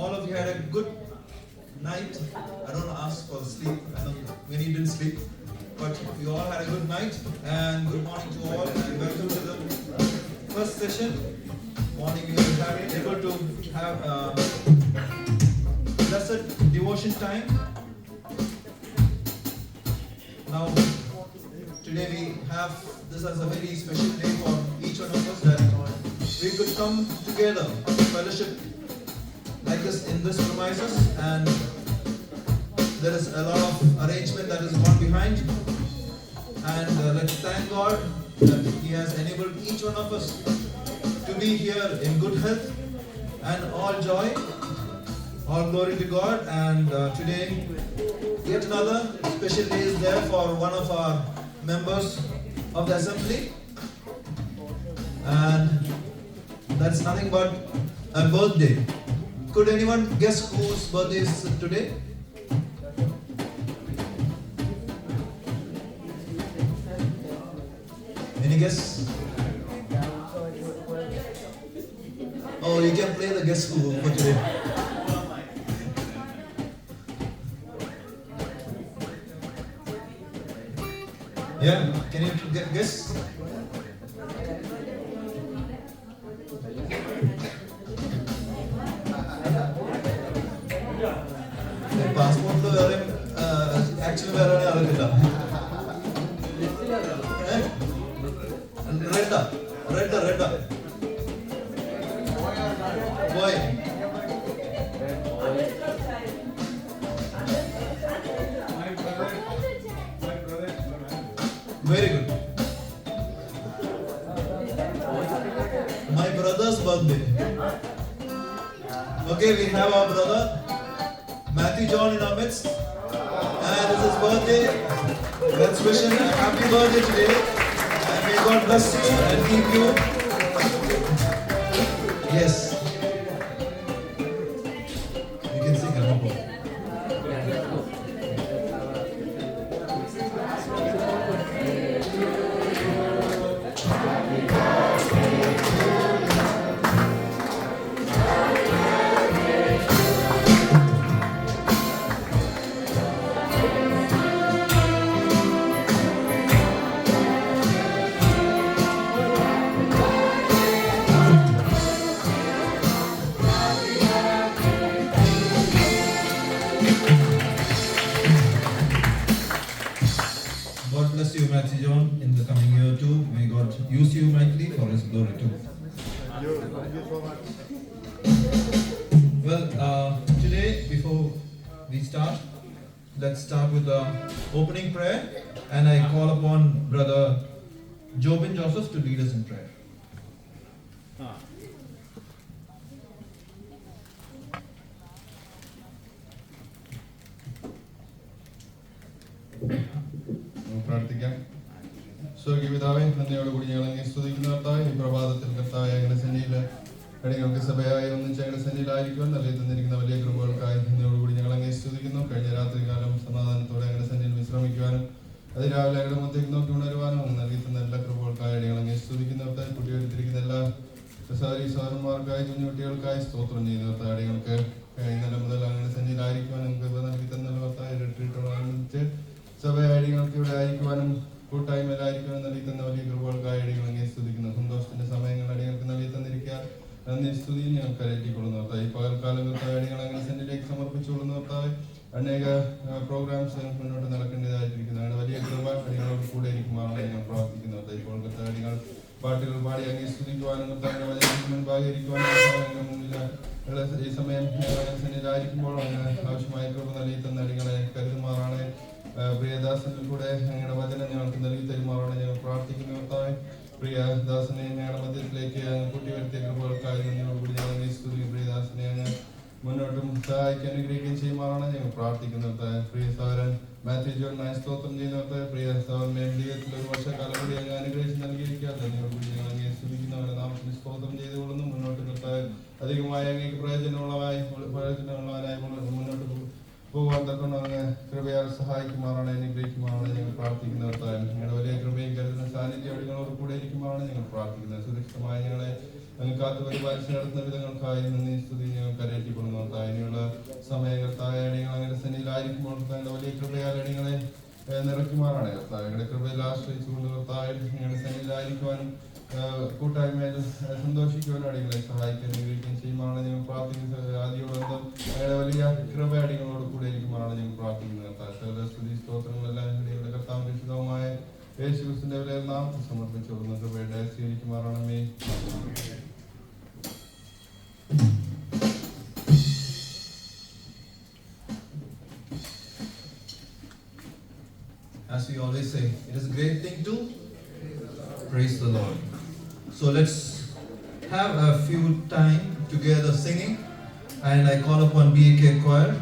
all of you had a good night. I don't ask for sleep. I know many didn't sleep, but you all had a good night. And good morning to all. And welcome to the first session. Morning, we are able to have blessed devotion time. Now, today we have this as a very special day for each one of us, that we could come together, fellowship like this in this premises, and there is a lot of arrangement that is gone behind. And let's thank God that He has enabled each one of us to be here in good health and all joy. All glory to God. And today, yet another special day is there for one of our members of the assembly, and that's nothing but a birthday. Could anyone guess whose birthday is today? Any guess? Oh, you can play the guess who for today. Yeah, can you guess? Passport actually red. Boy. Very good. My brother's birthday. Okay, we have our brother Matthew John in our midst, and it's his birthday. Let's wish him a happy birthday today, and may God bless you and keep you. Yes. You can sing along. God bless you, Matthew John, in the coming year too. May God use you mightily for His glory too. Thank you so much. Well, today, before we start, let's start with the opening prayer, and I call upon Brother Jobin Joseph to lead us in prayer. പ്രാർത്ഥിക്കാം. സ്വർഗീയ പിതാവേ, നന്ദിയോടുകൂടി ഞങ്ങൾ അങ്ങേ സ്തുതിക്കുന്ന കർത്താവേ, ഈ പ്രഭാതത്തിൽ കർത്താവേ ഞങ്ങളുടെ സന്നിധിയിൽ ഞങ്ങൾക്ക് സഭയായി ഒന്നിച്ച് ഞങ്ങളുടെ സന്നിധിയിലായിരിക്കുവാൻ നൽകി തന്നിരിക്കുന്ന വലിയ കൃപകൾക്കായി നന്ദിയോടുകൂടി ഞങ്ങൾ അങ്ങേ സ്തുതിക്കുന്നു. കഴിഞ്ഞ രാത്രികാലം സമാധാനത്തോടെ ഞങ്ങളുടെ സന്നിധിയിൽ വിശ്രമിക്കുവാനും അതിരാവിലെ ഞങ്ങളുടെ മുഖത്തേക്ക് നോക്കി ഉണരുവാനും അങ്ങ് നൽകി തന്ന എല്ലാ കൃപകൾക്കായി ഞങ്ങൾ അങ്ങേ സ്തുതിക്കുന്നവർക്കായി കുട്ടിയെടുത്തിരിക്കുന്ന എല്ലാ സഹോദരന്മാർക്കായി കുഞ്ഞുകുട്ടികൾക്കായി സ്തോത്രം ചെയ്യുന്നവർക്കായി ഞങ്ങൾക്ക് ഇന്നലെ മുതൽ അങ്ങനെ സന്നിധിയിലായിരിക്കുവാൻ കൃപ നൽകി തന്നവർക്കായി റിട്രീറ്റോടനുബന്ധിച്ച് സഭയായി ഞങ്ങൾക്ക് ഇവിടെ ആയിരിക്കുവാനും കൂട്ടായ്മയിലായിരിക്കുവാനും നൽകി തന്ന വലിയ കൃപകൾക്കായി ഞങ്ങൾ അങ്ങേ സ്തുതിക്കുന്നു. സന്തോഷത്തിന്റെ സമയങ്ങൾ അടിയങ്ങൾക്ക് നൽകി തന്നിരിക്കുക നന്ദി സ്തുതി ഞങ്ങൾക്ക് കരയറ്റിക്കൊള്ളുന്നവർക്കായി പകൽക്കാലം ഞങ്ങൾ അങ്ങനെ സെന്റിലേക്ക് സമർപ്പിച്ചുകൊള്ളുന്നവർക്കായി അനേക പ്രോഗ്രാംസ് മുന്നോട്ട് നടക്കേണ്ടതായിട്ടിരിക്കുന്നു. ഞങ്ങളുടെ വലിയ കൃപ അടികളോട് കൂടെ ഇരിക്കുമാറാണ് ഞങ്ങൾ പ്രാർത്ഥിക്കുന്നവർക്കായി. ഇപ്പോൾ അടികൾ പാട്ടുകൾ പാടി അങ്ങേ സ്തുതിക്കുവാനും മുൻപാകരിക്കുവാനും മുന്നിൽ ഈ സമയം സന്നിധിയിലായിരിക്കുമ്പോൾ അങ്ങനെ ആവശ്യമായ കൃപ നൽകി തന്ന അടികളെ കരുതുമാറാണ്. പ്രിയദാസനിൽ കൂടെ ഞങ്ങളുടെ വചനം ഞങ്ങൾക്ക് നൽകി തരുമാറാണ് ഞങ്ങൾ പ്രാർത്ഥിക്കുന്നവർക്കായി. പ്രിയദാസനെ ഞങ്ങളുടെ മധ്യത്തിലേക്ക് കൂട്ടിവരുത്തിയ കൃപകൾക്കായി നന്ദിയോടുകൂടി ഞങ്ങൾ സ്തുതി. പ്രിയദാസനെ ഞങ്ങൾ മുന്നോട്ടും സഹായിക്കാൻ അനുഗ്രഹിക്കുകയും ചെയ്യുമാറാണ് ഞങ്ങൾ പ്രാർത്ഥിക്കുന്നത്. പ്രിയ സഹോദരൻ മാത്യു ജോൺ സ്തോത്രം ചെയ്യുന്നത് പ്രിയ സഹോദരനെ ജീവിതത്തിൽ ഒരു വർഷക്കാലം കൂടി അങ്ങ് അനുഗ്രഹിച്ച് നൽകിയിരിക്കുക. തന്നെയോടുകൂടി ഞങ്ങൾ അങ്ങേ സ്തുതിക്കുന്നവരുടെ നാമത്തിന് സ്തോത്രം ചെയ്തുകൊള്ളുന്നു. മുന്നോട്ട് നിർത്താൻ അധികമായി അങ്ങേക്ക് പ്രയോജനമുള്ളവനായി മുന്നോട്ട് പോകാൻ തക്കൊണ്ട് അങ്ങ് കൃപയാൽ സഹായിക്കുമാറാണ് അനുഗ്രഹിക്കുമാറാണ് ഞങ്ങൾ പ്രാർത്ഥിക്കുന്നവർക്കായി. ഞങ്ങളുടെ വലിയ കൃപയും കരുതുന്ന സാന്നിധ്യം നിങ്ങളോട് കൂടെ ഇരിക്കുമാറാണ് ഞങ്ങൾ പ്രാർത്ഥിക്കുന്നത്. സുരക്ഷിതമായി ഞങ്ങളെ അങ്ങ് കാത്തു പരിപാലിച്ച് നടത്തുന്ന വിധങ്ങൾക്കായി നന്ദി സ്തുതി ഞങ്ങൾ കരയറ്റിക്കൊള്ളുന്നു. അതിനുള്ള സമയകർത്തായ ഞങ്ങൾ അങ്ങനെ സന്നിധിയിലായിരിക്കുമ്പോൾ കർത്താവിന്റെ വലിയ കൃപയാൽ ഞങ്ങളെ നിറയ്ക്കുമാറാണ്. കർത്താവിന്റെ കൃപയിൽ ആശ്രയിച്ചുകൊണ്ട് കർത്താവിൽ ഞങ്ങളുടെ സന്നിധിയിലായിരിക്കുവാനും കൂട്ടായ്മയിൽ സന്തോഷിക്കുവാനും അടികളെ സഹായിക്കാൻ അനുഗ്രഹിക്കുകയും ചെയ്യുമാണ് ഞങ്ങൾ പ്രാർത്ഥിക്കുന്നത്. ആദ്യോടൊപ്പം ഞങ്ങളുടെ വലിയ കൃപ അടികളോട് കൂടെ ഇരിക്കുമാണ് ഞങ്ങൾ പ്രാർത്ഥിക്കുന്നത്. കർത്താവ് സ്തുതി സ്തോത്രങ്ങളെല്ലാം ഞങ്ങളുടെ കർത്താവിന്റെ രക്ഷിതവുമായ യേശുക്രിസ്തുവിന്റെ വിലയിൽ നാമത്തിൽ സമർപ്പിച്ചുകൊള്ളുന്ന കൃപയുടെ സ്വീകരിക്കുമാറാണമേ. As we always say, it is a great thing to praise the Lord. So let's have a few time together singing, and I call upon BAK choir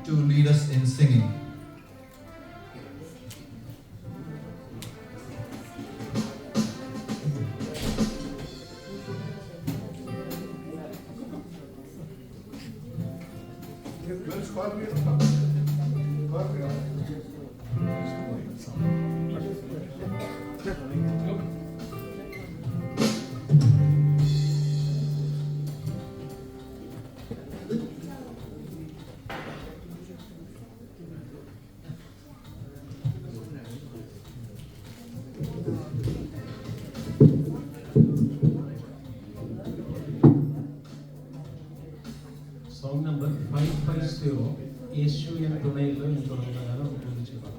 to lead us in singing. Song number 550, Yeshu N തുണയിലോ എന്ന് തുടങ്ങുന്ന ഗാനം ഉപയോഗിച്ചു കാണാം.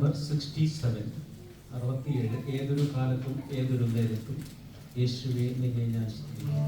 Number 67, ഏതൊരു കാലത്തും ഏതൊരു നേരത്തും യേശുവേ നിന്നെ ഞാൻ സ്തുതിക്കുന്നു.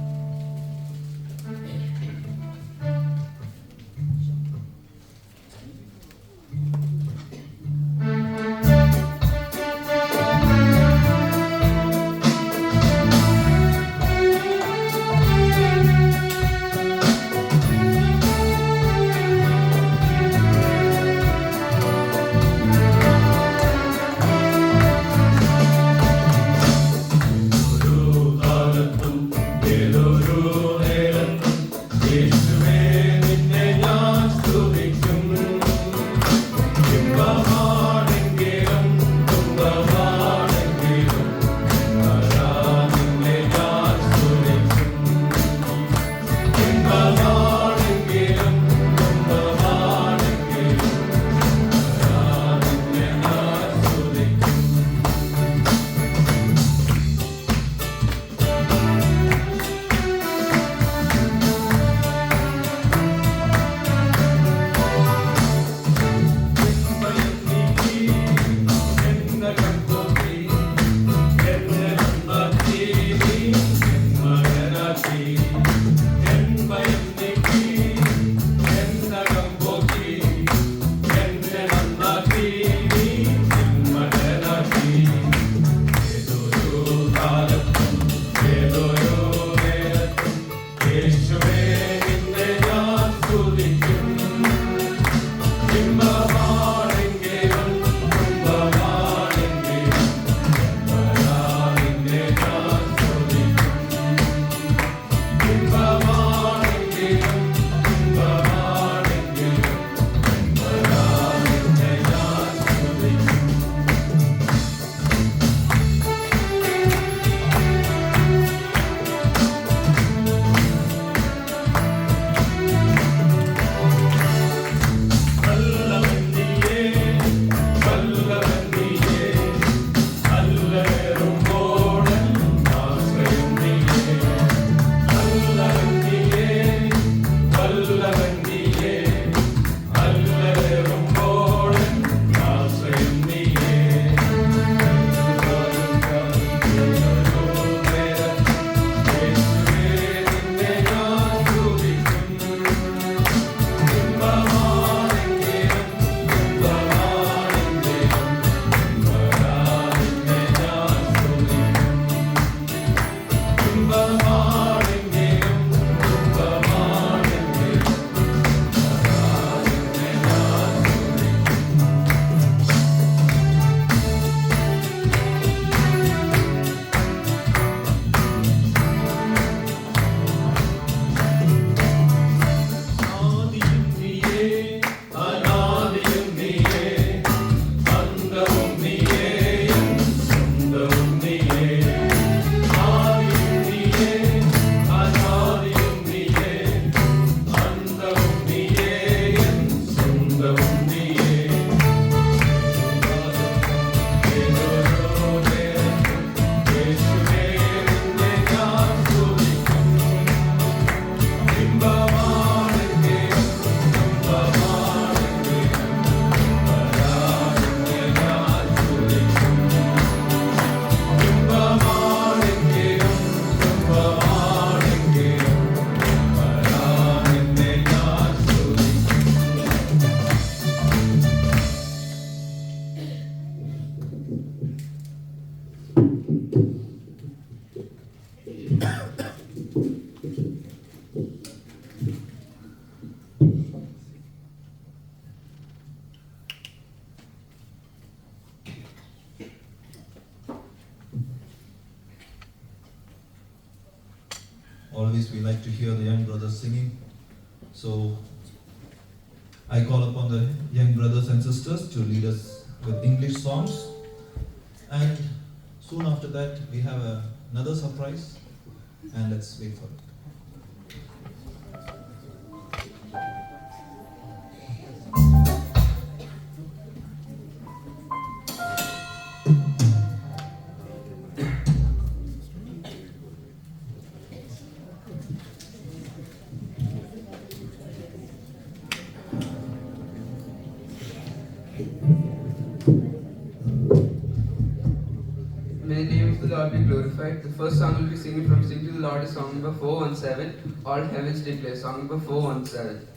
Always we like to hear the young brothers singing. So I call upon the young brothers and sisters to lead us with English songs. And soon after that we have another surprise, and let's wait for it. be glorified. The first song we'll be singing from Sing to the Lord is song number 417. All heavens declare. Song number 417.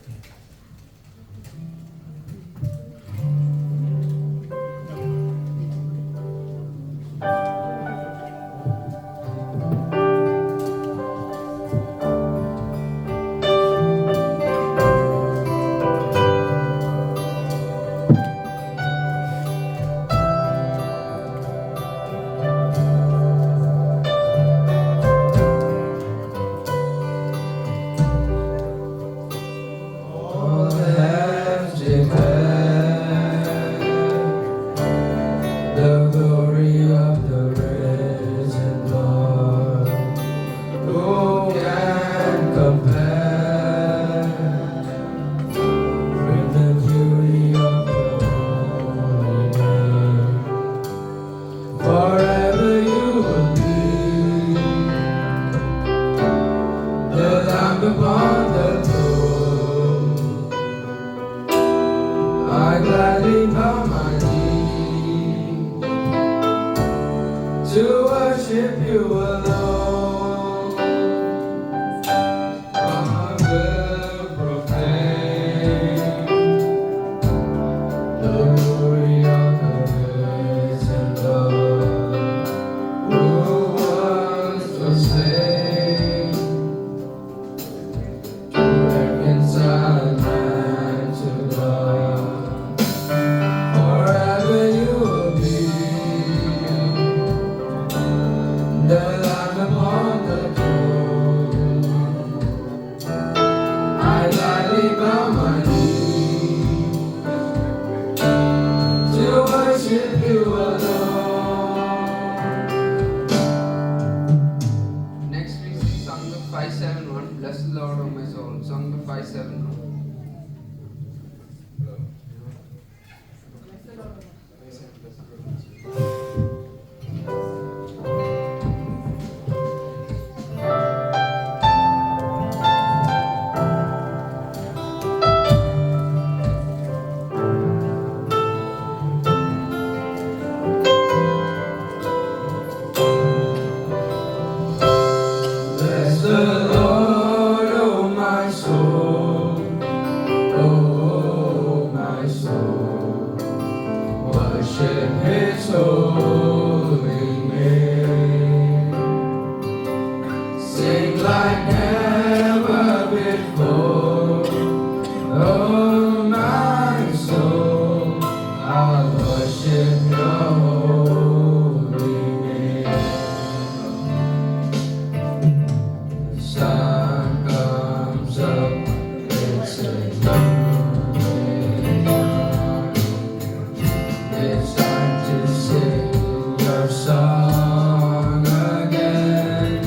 Song again,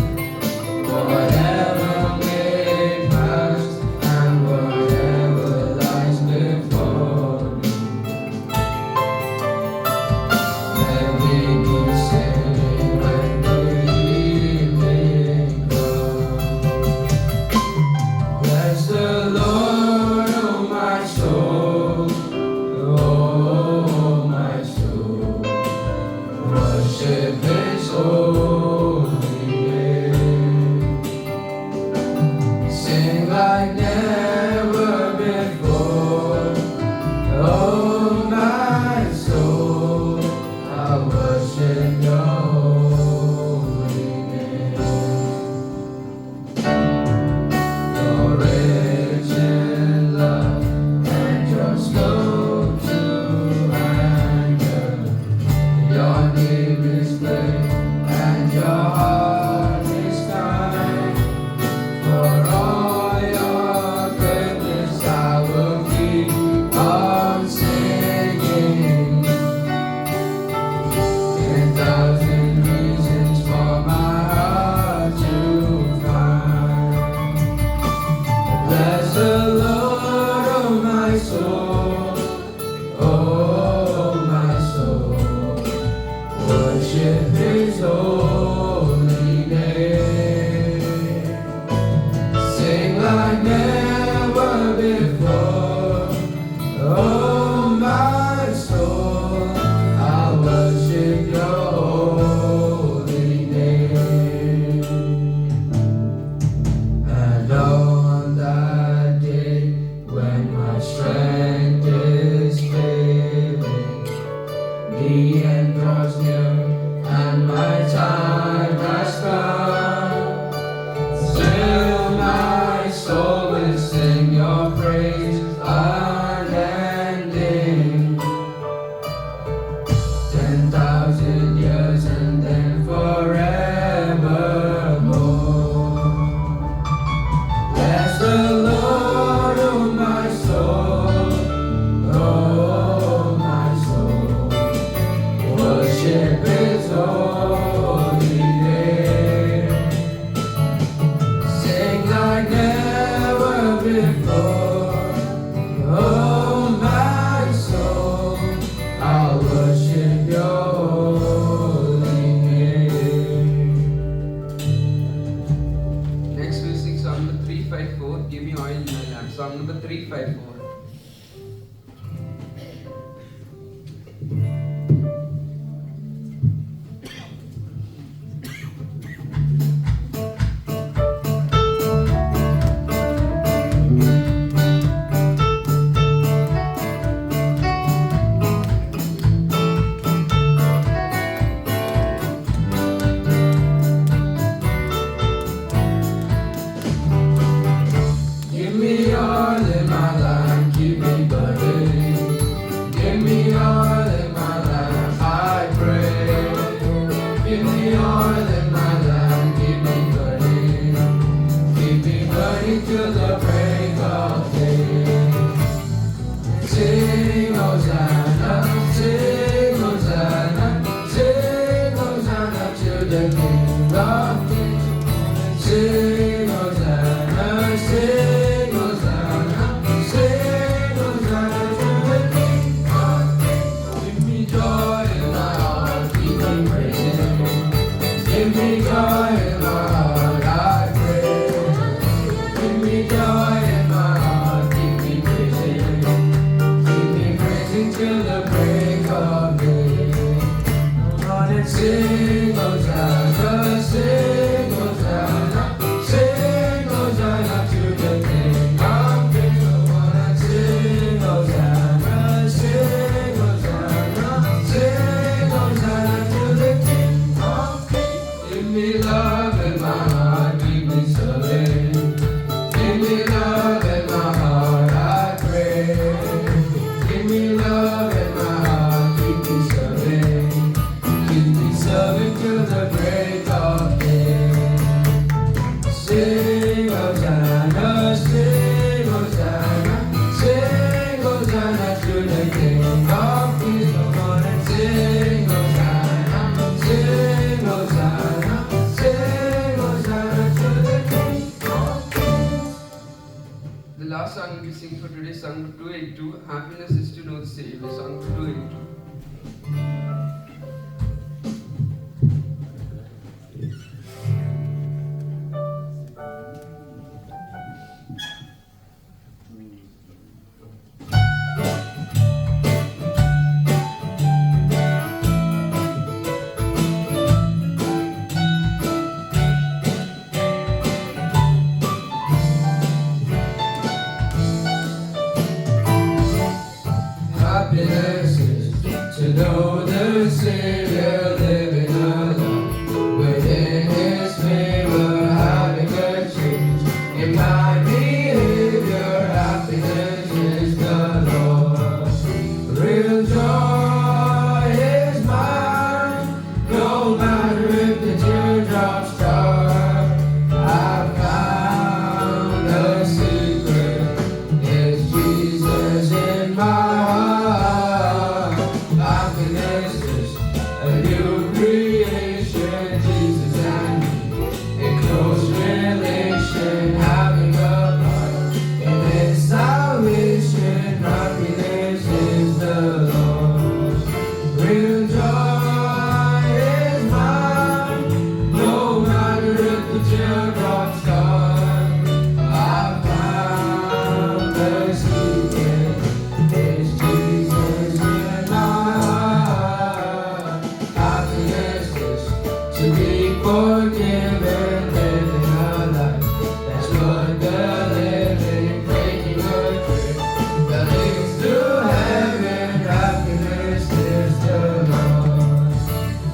whatever 354, Give Me Oil in My Lamp. Song number 354. Give me all in my life, keep me burning. Give me all in my life, I pray. Give me all in my life, keep me burning. Keep me burning till the break of day. Sing Hosanna, sing Hosanna, sing Hosanna to the King of Kings. Sing Hosanna, sing Hosanna, sing Hosanna to the King of Kings. Give me joy in my heart, keep me praising. Give me joy in my heart, I pray. Give me joy in my heart, keep me praising. Keep me praising till the break of day. Come on and sing Hosanna, sing Hosanna, sing Hosanna to the King of Kings. Come on and sing Hosanna, sing Hosanna, sing Hosanna to the King of Kings. Give me love in my heart, keep me serving. Give me love in my heart, I pray. Give me love in my heart, keep me serving. Keep me serving till the break of day. Sing Hosanna, sing Hosanna, sing Hosanna to the King of Kings. Come on and sing Hosanna, sing Hosanna, sing Hosanna to the King of Kings. The last song we sing for today is song number 282, Happiness is to Know the Savior. Song number 282. Happiness is to know the Savior, living a life within His favor, having a change in my behavior. Happiness is the Lord. Real joy is mine, no matter if the teardrops start. I found the secret is Jesus in my heart. Happiness is a new creation, Jesus and me in close relation, having a part in His salvation. Happiness is the Lord. Real joy is mine, no matter if the teardrops start. I found the secret is Jesus in my heart. Happiness is to be forgiven, living a life that's worth the living, breaking a trip that leads to heaven. Happiness is the Lord.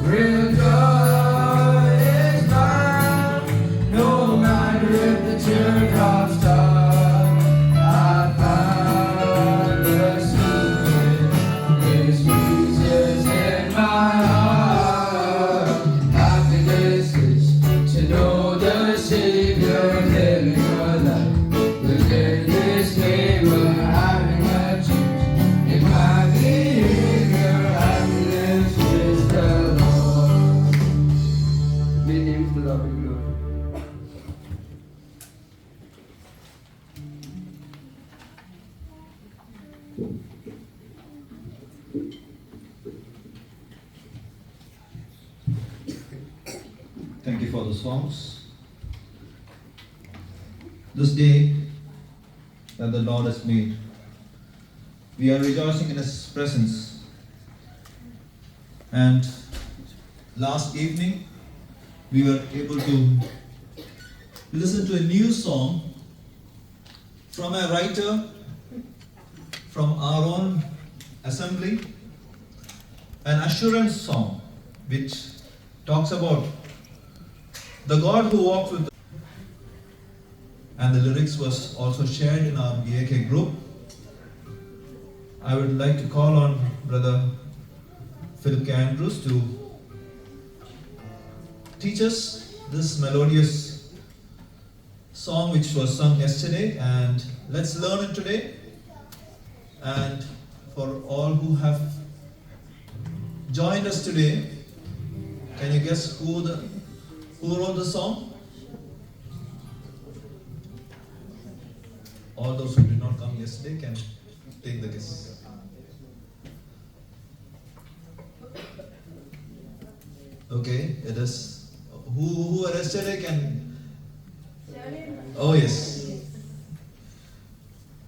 Real joy is mine, no matter if the teardrops start. I found the secret is Jesus in my heart. Happiness is to know the Savior, living a life within His favor, having a change in my behavior. Happiness is the Lord. May the name of the Lord be glorified. Thank you for the songs. this day that the Lord has made. We are rejoicing in His presence. And last evening, we were able to listen to a new song from a writer from our own assembly, an assurance song which talks about the God who walks with us. And the lyrics was also shared in our BAK group. I would like to call on Brother Philip K. Andrews to teach us this melodious song which was sung yesterday, and let's learn it today. And for all who have joined us today, can you guess who wrote the song? All those who did not come yesterday can take the guess. Okay, it is who were yesterday can. Oh yes.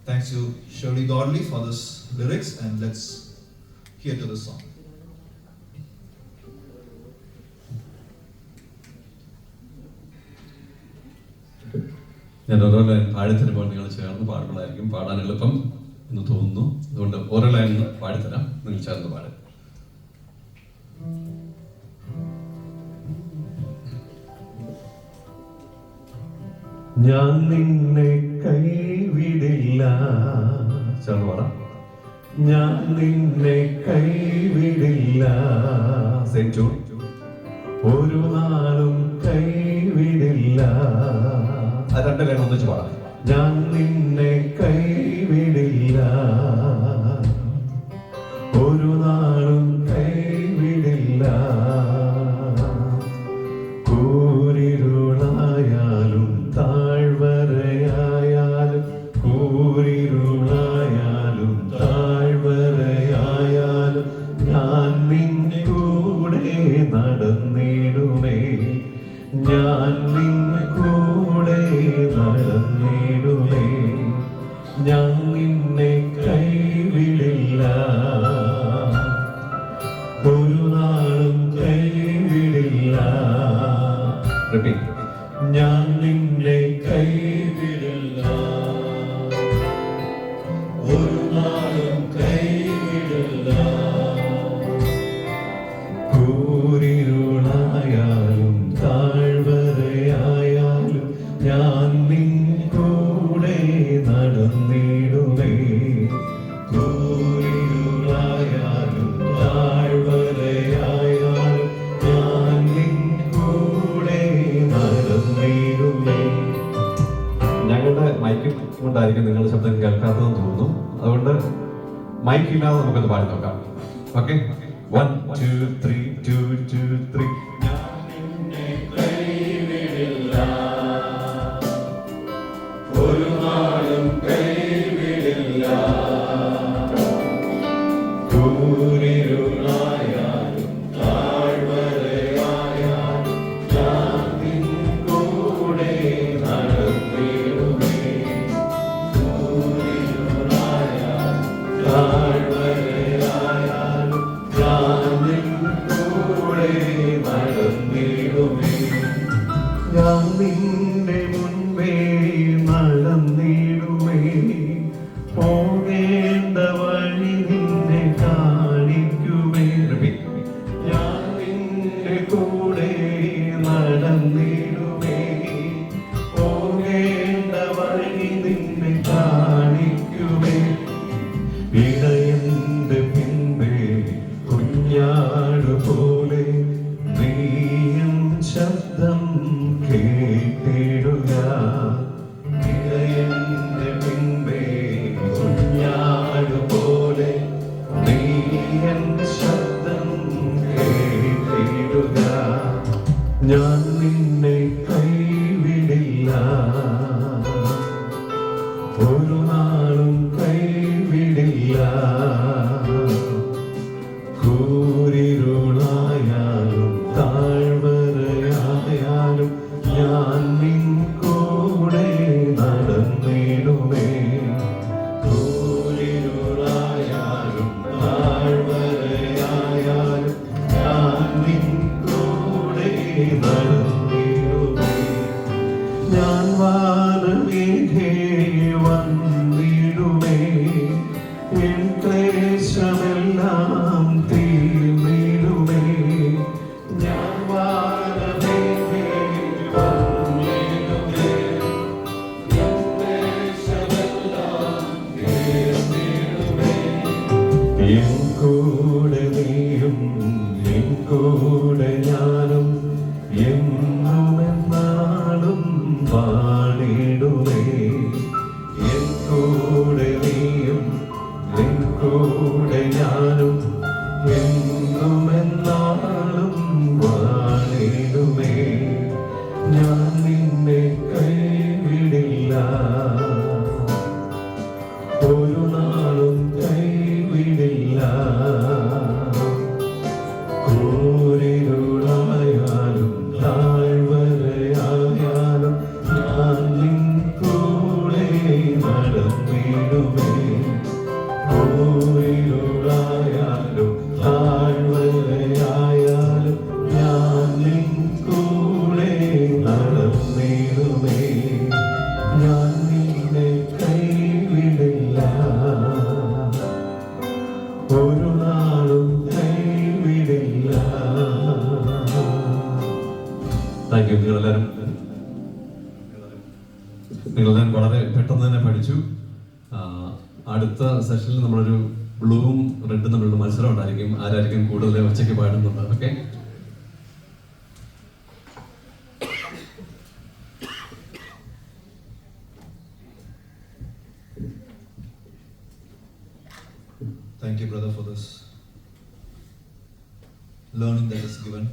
Thanks to Shirley Godley for this lyrics, and let's hear to the song. ഞാൻ ഓരോ line പാടിത്തരുമ്പോൾ നിങ്ങൾ ചേർന്ന് പാടുമ്പോഴായിരിക്കും പാടാൻ എളുപ്പം എന്ന് തോന്നുന്നു. അതുകൊണ്ട് ഓരോ ലൈൻ പാടിത്തരാം, നിങ്ങൾ ചേർന്ന് പാടും. ഞാൻ നിന്നെ കൈവിടില്ല, ചേർന്ന് പാടാം. ഞാൻ നിന്നെ കൈവിടില്ല, സെയിം ട്യൂൺ. ഒരു നാളും കൈവിടില്ല. ആ രണ്ട് ലൈൻ ഒന്നിച്ച് പാടാം. ഞാൻ നിന്നെ കൈവിടില്ല, ഒരു നാളും കൈവിടില്ല. കൂരിരുളായാലും താഴ്വരയായാലും, കൂരിരുളായാലും താഴ്വരയായാലും, ഞാൻ നിന്നെ കൂടെ നടന്നിടുമേ. ഞാൻ നിന്നെ കൂടെ നടന്നിടുമേ. ഞാൻ നിന്നെ കൈവിടില്ല, ഒരു നാളും കൈവിടില്ല. റിപ്പീറ്റ്. ഞാൻ നിന്നെ കൈവിടില്ല, ഒരു നാളും കൈവിടില്ല. കൂരിരുളായാലും താഴ്വരയായാലും, ഞാൻ നിൻ കൂടെ നടന്നിടുമേ. കൂരിരുളായാലും താഴ്വരയായാലും, ഞാൻ നിൻ കൂടെ നടന്നിടുമേ. ഞങ്ങളുടെ മൈക്ക് കൊണ്ടായിരിക്കും നിങ്ങളുടെ ശബ്ദം കേൾക്കാത്തതെന്ന് തോന്നുന്നു. അതുകൊണ്ട് മൈക്ക് ഇല്ലാതെ നമുക്കൊന്ന് പാടി നോക്കാം. ഓക്കെ, 1 2 3 2 2 3. ഞാൻ നിന്നെ കൈവിടില്ല, ഒരു നാളും കൈവിടില്ല. കൂരിരുളായാലും താഴ്വരയായാലും, ഞാൻ നിൻ കൂടെ നടന്നിടുമേ. കൂരിരുളായാലും താഴ്വരയായാലും, ഞാൻ നിൻ കൂടെ പാടിടുമേ. എൻ കൂടെ നീയും നിൻ കൂടെ ഞാനും എന്നും എന്നാളും വാണിടുമേ. ഞാൻ നിന്നെ കൈവിടില്ല, ഒരു നാളും കൈവിടില്ല. കൂരിരുളായാലും താഴ്വരയായാലും ഞാൻ നിൻ കൂടെ നടന്നിടുമേ. കൂരിരുളായാലും താഴ്വരയായാലും ഞാൻ നിൻ കൂടെ നടന്നിടുമേ. ഞാൻ നിന്നെ കൈവിടില്ല, ഒരു നാളും കൈവിടില്ല. Thank you. നിങ്ങളെല്ലാവരും വളരെ പെട്ടെന്ന് തന്നെ പഠിച്ചു. അടുത്ത സെഷനിൽ നമ്മളൊരു ബ്ലൂവും റെഡും തമ്മിലുള്ള മത്സരം ഉണ്ടായിരിക്കും. ആരായിരിക്കും കൂടുതൽ ഒച്ചയ്ക്ക് പാടുന്നുണ്ട്. Okay, Thank you, brother, for this learning that is given.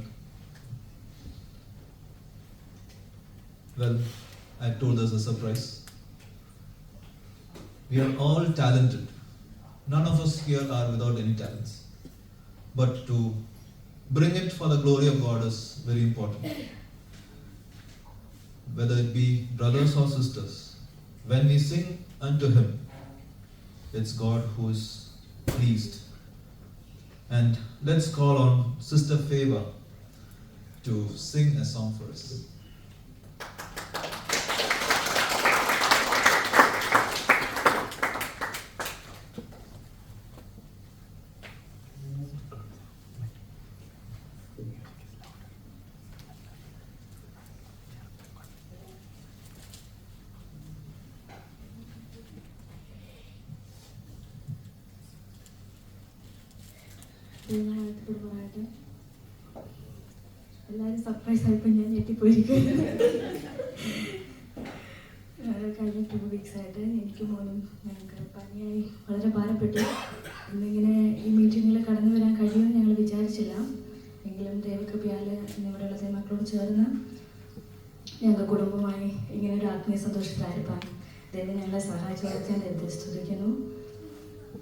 Well, I told us a surprise. We are all talented. None of us here are without any talents. But to bring it for the glory of God is very important. Whether it be brothers or sisters, when we sing unto Him, it's God who is pleased. And let's call on Sister Favor to sing a song for us. എല്ലാവരും surprise ആയപ്പോൾ ഞാൻ ഞെട്ടിപ്പോയിരിക്കുന്നു. കഴിഞ്ഞ 2 weeks ആയിട്ട് എനിക്ക് മോനും ഞങ്ങൾക്ക് പനിയായി വളരെ ഭാരപ്പെട്ടു. ഇന്നിങ്ങനെ ഈ മീറ്റിങ്ങിൽ കടന്നു വരാൻ കഴിയുമെന്ന് ഞങ്ങൾ വിചാരിച്ചില്ല. എങ്കിലും ദൈവകൃപയാൽ ഇന്നിവിടെയുള്ള ദൈവമക്കളോട് ചേർന്ന് ഞങ്ങൾ കുടുംബമായി ഇങ്ങനെ ഒരു ആത്മീയ സന്തോഷത്തിലായിരിക്കാൻ ദൈവം ഞങ്ങളെ സഹായിച്ചു വളർത്താൻ ദൈവത്തെ സ്തുതിക്കുന്നു.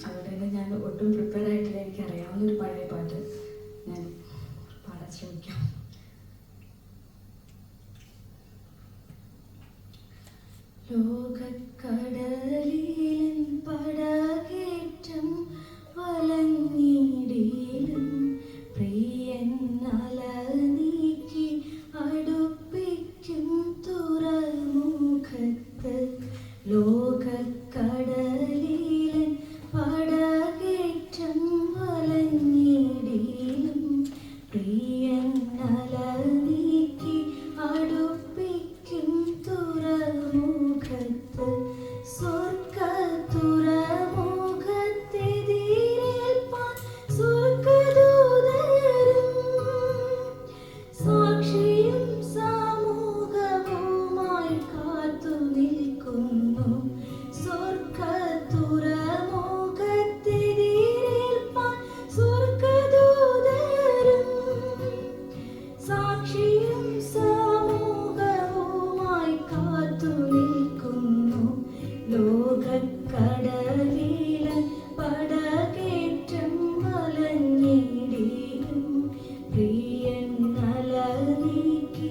അതുകൊണ്ട് തന്നെ ഞാൻ ഒട്ടും പ്രിപ്പയർ ആയിട്ടില്ല. എനിക്ക് അറിയാവുന്നൊരു പഴയ പാട്ട് ഞാൻ പാടാൻ ശ്രമിക്കാം. ലോകക്കടലിൻ പടകേറ്റം വലഞ്ഞിടിലും പ്രിയൻ അല നീക്കി അടുപ്പിക്കും തുറമുഖത്ത്. ലോകക്കടലിൻ പടകേറ്റം വലഞ്ഞിടിലും പ്രിയൻ അല നീക്കി അടുപ്പിക്കും തുറമുഖത്ത്. സ്വർഗ തുറമുഖത്തെതിരേൽപ്പാൻ സ്വർഗദൂതരും സാക്ഷിയും സമൂഹവുമായി കാത്തു നിൽക്കുന്നു. സ്വർഗ തുറമുഖത്തെതിരേൽപ്പാൻ സ്വർഗദൂതരും സാക്ഷിയും സമൂഹവുമായി കാത്തു നിൽക്കുന്നു. ലോകക്കടലിൽ പടകേറ്റം വലഞ്ഞിടിലും പ്രിയൻ അല നീക്കി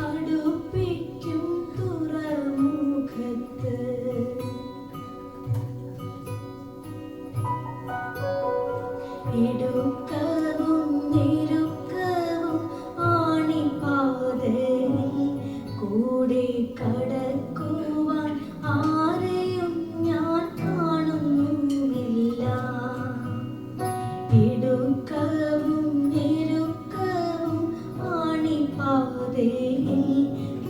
അടുപ്പിക്കും തുറമുഖത്ത്. ഇടുക്കവും ഞെരുക്കവും ആണിപ്പാതയിൽ കൂടെ കടക്കുവാൻ ആരെയും ഞാൻ കാണുന്നുമില്ല. ഇടുക്കവും ഞെരുക്കവും ആണിപ്പാതയിൽ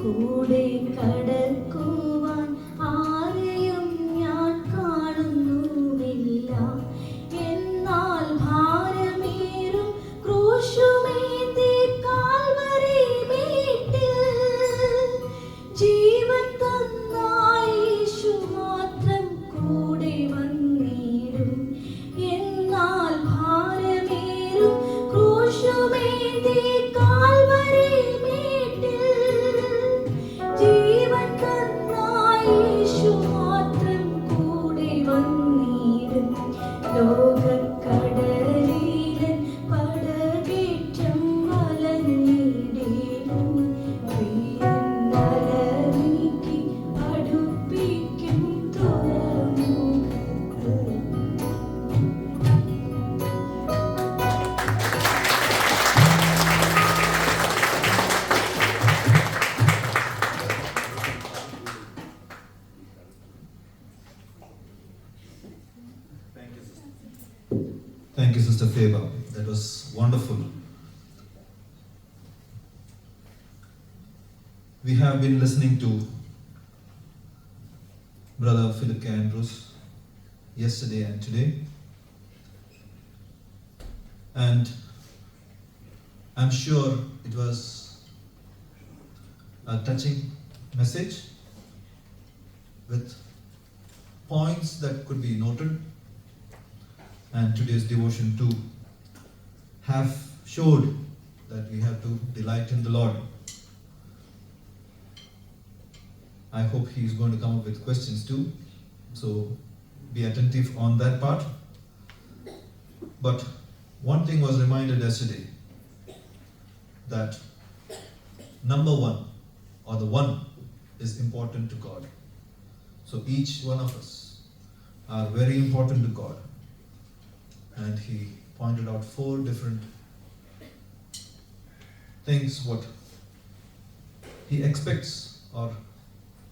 കൂടെ കടക്കുവാൻ ആരെയും ഞാൻ കാണുന്നുമില്ല. എന്നാൽ ഭാരമേറും ക്രൂശുമേന്തി കാൽവരി മേട്ടിൽ ജീവ ജീവൻ തന്നായി യേശു മാത്രം കൂടെ വന്നിടും. എന്നാൽ ഭാരമേറും ക്രൂശുമേന്തി കാൽവരി മേട്ടിൽ ജീവൻ തന്നായി യേശു മാത്രം കൂടെ വന്നിടും. ലോകക്കടലിലൻ പടകേറ്റം വലഞ്ഞിടേണം. പ്രിയൻ അലനീക്കി അടുപ്പിക്കും തുറമുഖത്ത്. Thank you, Sister Faber. That was wonderful. We have been listening to Brother Philip K. Andrews yesterday and today. And I'm sure it was a touching message with points that could be noted. And today's devotion too have showed that we have to delight in the Lord. I hope he is going to come up with questions too, so be attentive on that part. But one thing was reminded yesterday, that number one, or the one, is important to God. So each one of us are very important to God. And he pointed out 4 different things what he expects or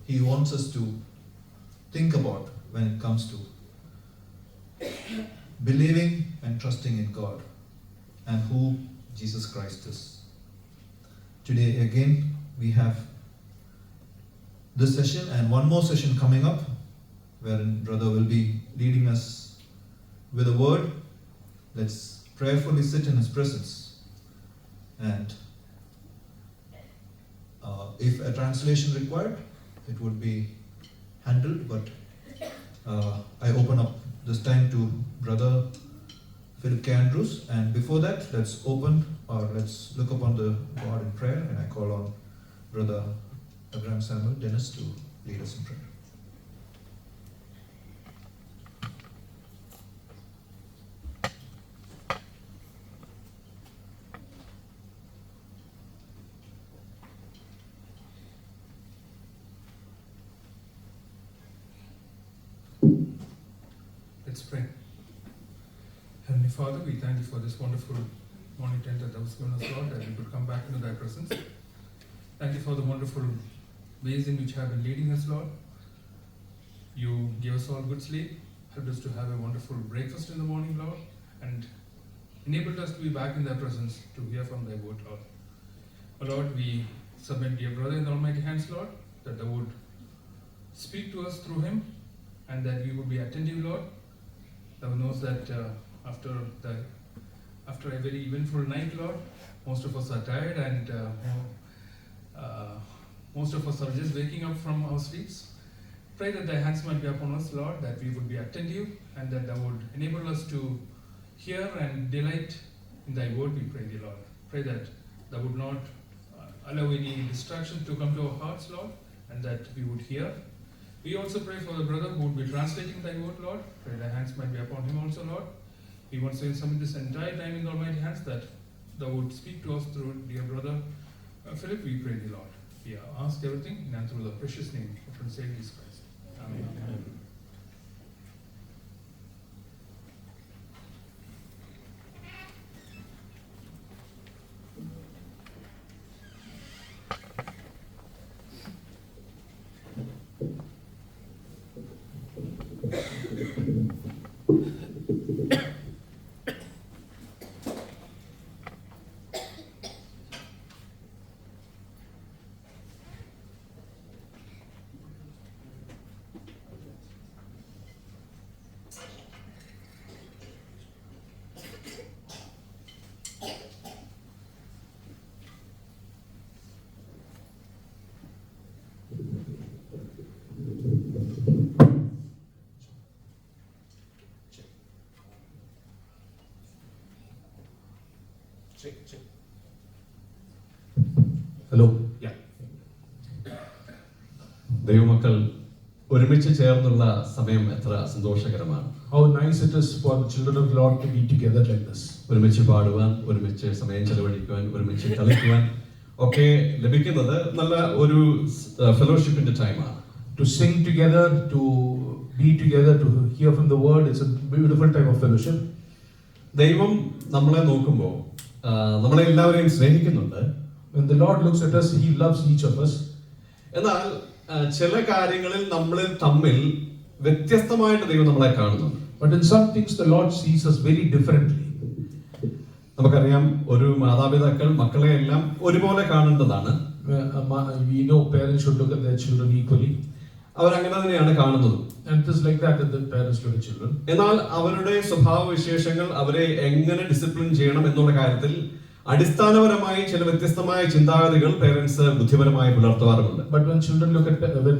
he wants us to think about when it comes to believing and trusting in God and who Jesus Christ is. Today again we have this session and one more session coming up wherein brother will be leading us with a word. Let's prayerfully sit in his presence, and if a translation required, it would be handled, but I open up this time to Brother Philip K. Andrews, and before that, let's look upon the God in prayer, and I call on Brother Abraham Samuel Dennis to lead us in prayer. Let's pray. Heavenly Father, we thank you for this wonderful morning tent that thou hast given us, Lord, that we could come back into thy presence. Thank you for the wonderful ways in which you have been leading us, Lord. You gave us all good sleep, helped us to have a wonderful breakfast in the morning, Lord, and enabled us to be back in thy presence to hear from thy word, Lord. Oh Lord, we submit dear brother in the almighty hands, Lord, that thou would speak to us through him and that we would be attentive, Lord. Thou knows that after a very eventful night, Lord, most of us are tired and most of us are just waking up from our sleeps. Pray that thy hands might be upon us, Lord, that we would be attentive and that thou would enable us to hear and delight in thy word, we pray thee, Lord. Pray that thou would not allow any distractions to come to our hearts, Lord, and that we would hear. We also pray for the brother who would be translating thy word, Lord. Pray thy hands might be upon him also, Lord. We want to submit this entire time in the almighty hands that thou would speak to us through dear brother Philip, we pray thee, Lord. We ask everything and through the precious name of our Savior Jesus Christ. Amen. Amen. Hello. Yeah. ദൈവമക്കൾ ഒരുമിച്ച് ചേർന്നുള്ള സമയം എത്ര സന്തോഷകരമാണ്. How nice it is for the children of God to be together like this. ഒരുമിച്ച് പാടുവാൻ, ഒരുമിച്ച് സമയം ചെലവഴിക്കുവാൻ, ഒരുമിച്ച് കളിക്കുവാൻ ഒക്കെ ലഭിക്കുന്നത് നല്ല ഒരു ഫെലോഷിപ്പിന്റെ ടൈമാണ്. To sing together, to be together, to hear from the word, it's a beautiful time of fellowship. ദൈവം നമ്മളെ നോക്കുമ്പോൾ നമ്മളെ എല്ലാവരെയും സ്നേഹിക്കുന്നുണ്ട്. When the Lord looks at us, He loves each of us. എന്നാൽ ചില കാര്യങ്ങളിൽ നമ്മളിൽ തമ്മിൽ വ്യത്യസ്തമായിട്ട് ദൈവം നമ്മളെ കാണുന്നുണ്ട്. But in some things, the Lord sees us very differently. നമുക്കറിയാം, ഒരു മാതാപിതാക്കൾ മക്കളെ എല്ലാം ഒരുപോലെ കാണേണ്ടതാണ്. We know parents should look at their children equally. അവരങ്ങനെ തന്നെയാണ് കാണുന്നത്. And it is like that the parents look at children. എന്നാൽ അവരുടെ സ്വഭാവ വിശേഷങ്ങൾ, അവരെ എങ്ങനെ ഡിസിപ്ലിൻ ചെയ്യണം എന്നുള്ള കാര്യത്തിൽ അടിസ്ഥാനപരമായി ചില വ്യത്യസ്തമായ ചിന്താഗതികൾ പേരൻസ് ബുദ്ധിപരമായി പുലർത്താറുണ്ട്. But when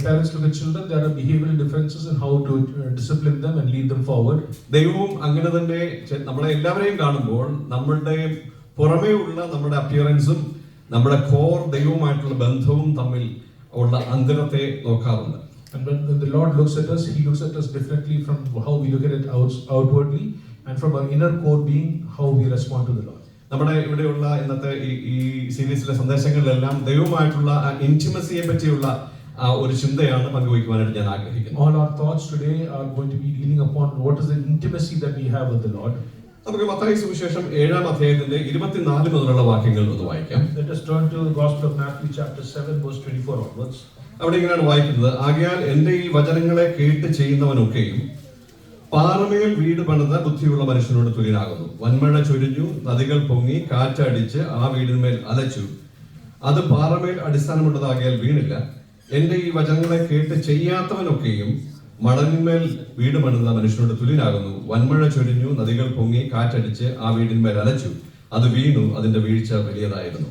parents look at children, there are behavioral differences in how to discipline them and lead them forward. ദൈവവും അങ്ങനെ തന്നെ നമ്മളെ എല്ലാവരെയും കാണുമ്പോൾ നമ്മളുടെ പുറമേ ഉള്ള നമ്മുടെ അപ്പിയറൻസും നമ്മുടെ കോർ ദൈവവുമായിട്ടുള്ള ബന്ധവും തമ്മിൽ ഉള്ള അന്തരത്തെ നോക്കാറുണ്ട്. And when the Lord looks at us, He looks at us differently from how we look at it outwardly, and from our inner core being, how we respond to the Lord. നമ്മുടെ ഇവിടെയുള്ള ഇന്നത്തെ ഈ സീരീസിലെ സന്ദേശങ്ങളിലെല്ലാം ദൈവവുമായിട്ടുള്ള ഇന്റിമസിയെ പറ്റിയുള്ള ഒരു ചിന്തയാണ് പങ്കുവയ്ക്കുവാനായിട്ട് ഞാൻ ആഗ്രഹിക്കുന്നത്. All our thoughts today are going to be dealing upon what is the intimacy that we have with the Lord. നമുക്ക് മത്തായി സുവിശേഷം 7-ാം അധ്യായത്തിന്റെ 24 മുതലുള്ള വാക്യങ്ങൾ ഒന്ന് വായിക്കാം. Let us turn to the Gospel of Matthew chapter 7 verse 24 onwards. അവിടെ ഇങ്ങനെയാണ് വായിക്കുന്നത്: ആകയാൽ എന്റെ ഈ വചനങ്ങളെ കേട്ട് ചെയ്യുന്നവനൊക്കെയും പാറമേൽ വീട് പണിത ബുദ്ധിയുള്ള മനുഷ്യനോട് തുല്യനാകുന്നു. വൻമഴ ചൊരിഞ്ഞു, നദികൾ പൊങ്ങി, കാറ്റടിച്ച് ആ വീടിന്മേൽ അലച്ചു. അത് പാറമേൽ അടിസ്ഥാനമുള്ളതാകിയാൽ വീണില്ല. എന്റെ ഈ വചനങ്ങളെ കേട്ട് ചെയ്യാത്തവനൊക്കെയും മണലിന്മേൽ വീട് പണിത മനുഷ്യനോട് തുല്യനാകുന്നു. വൻമഴ ചൊരിഞ്ഞു, നദികൾ പൊങ്ങി, കാറ്റടിച്ച് ആ വീടിന്മേൽ അലച്ചു. അത് വീണു, അതിന്റെ വീഴ്ച വലിയതായിരുന്നു.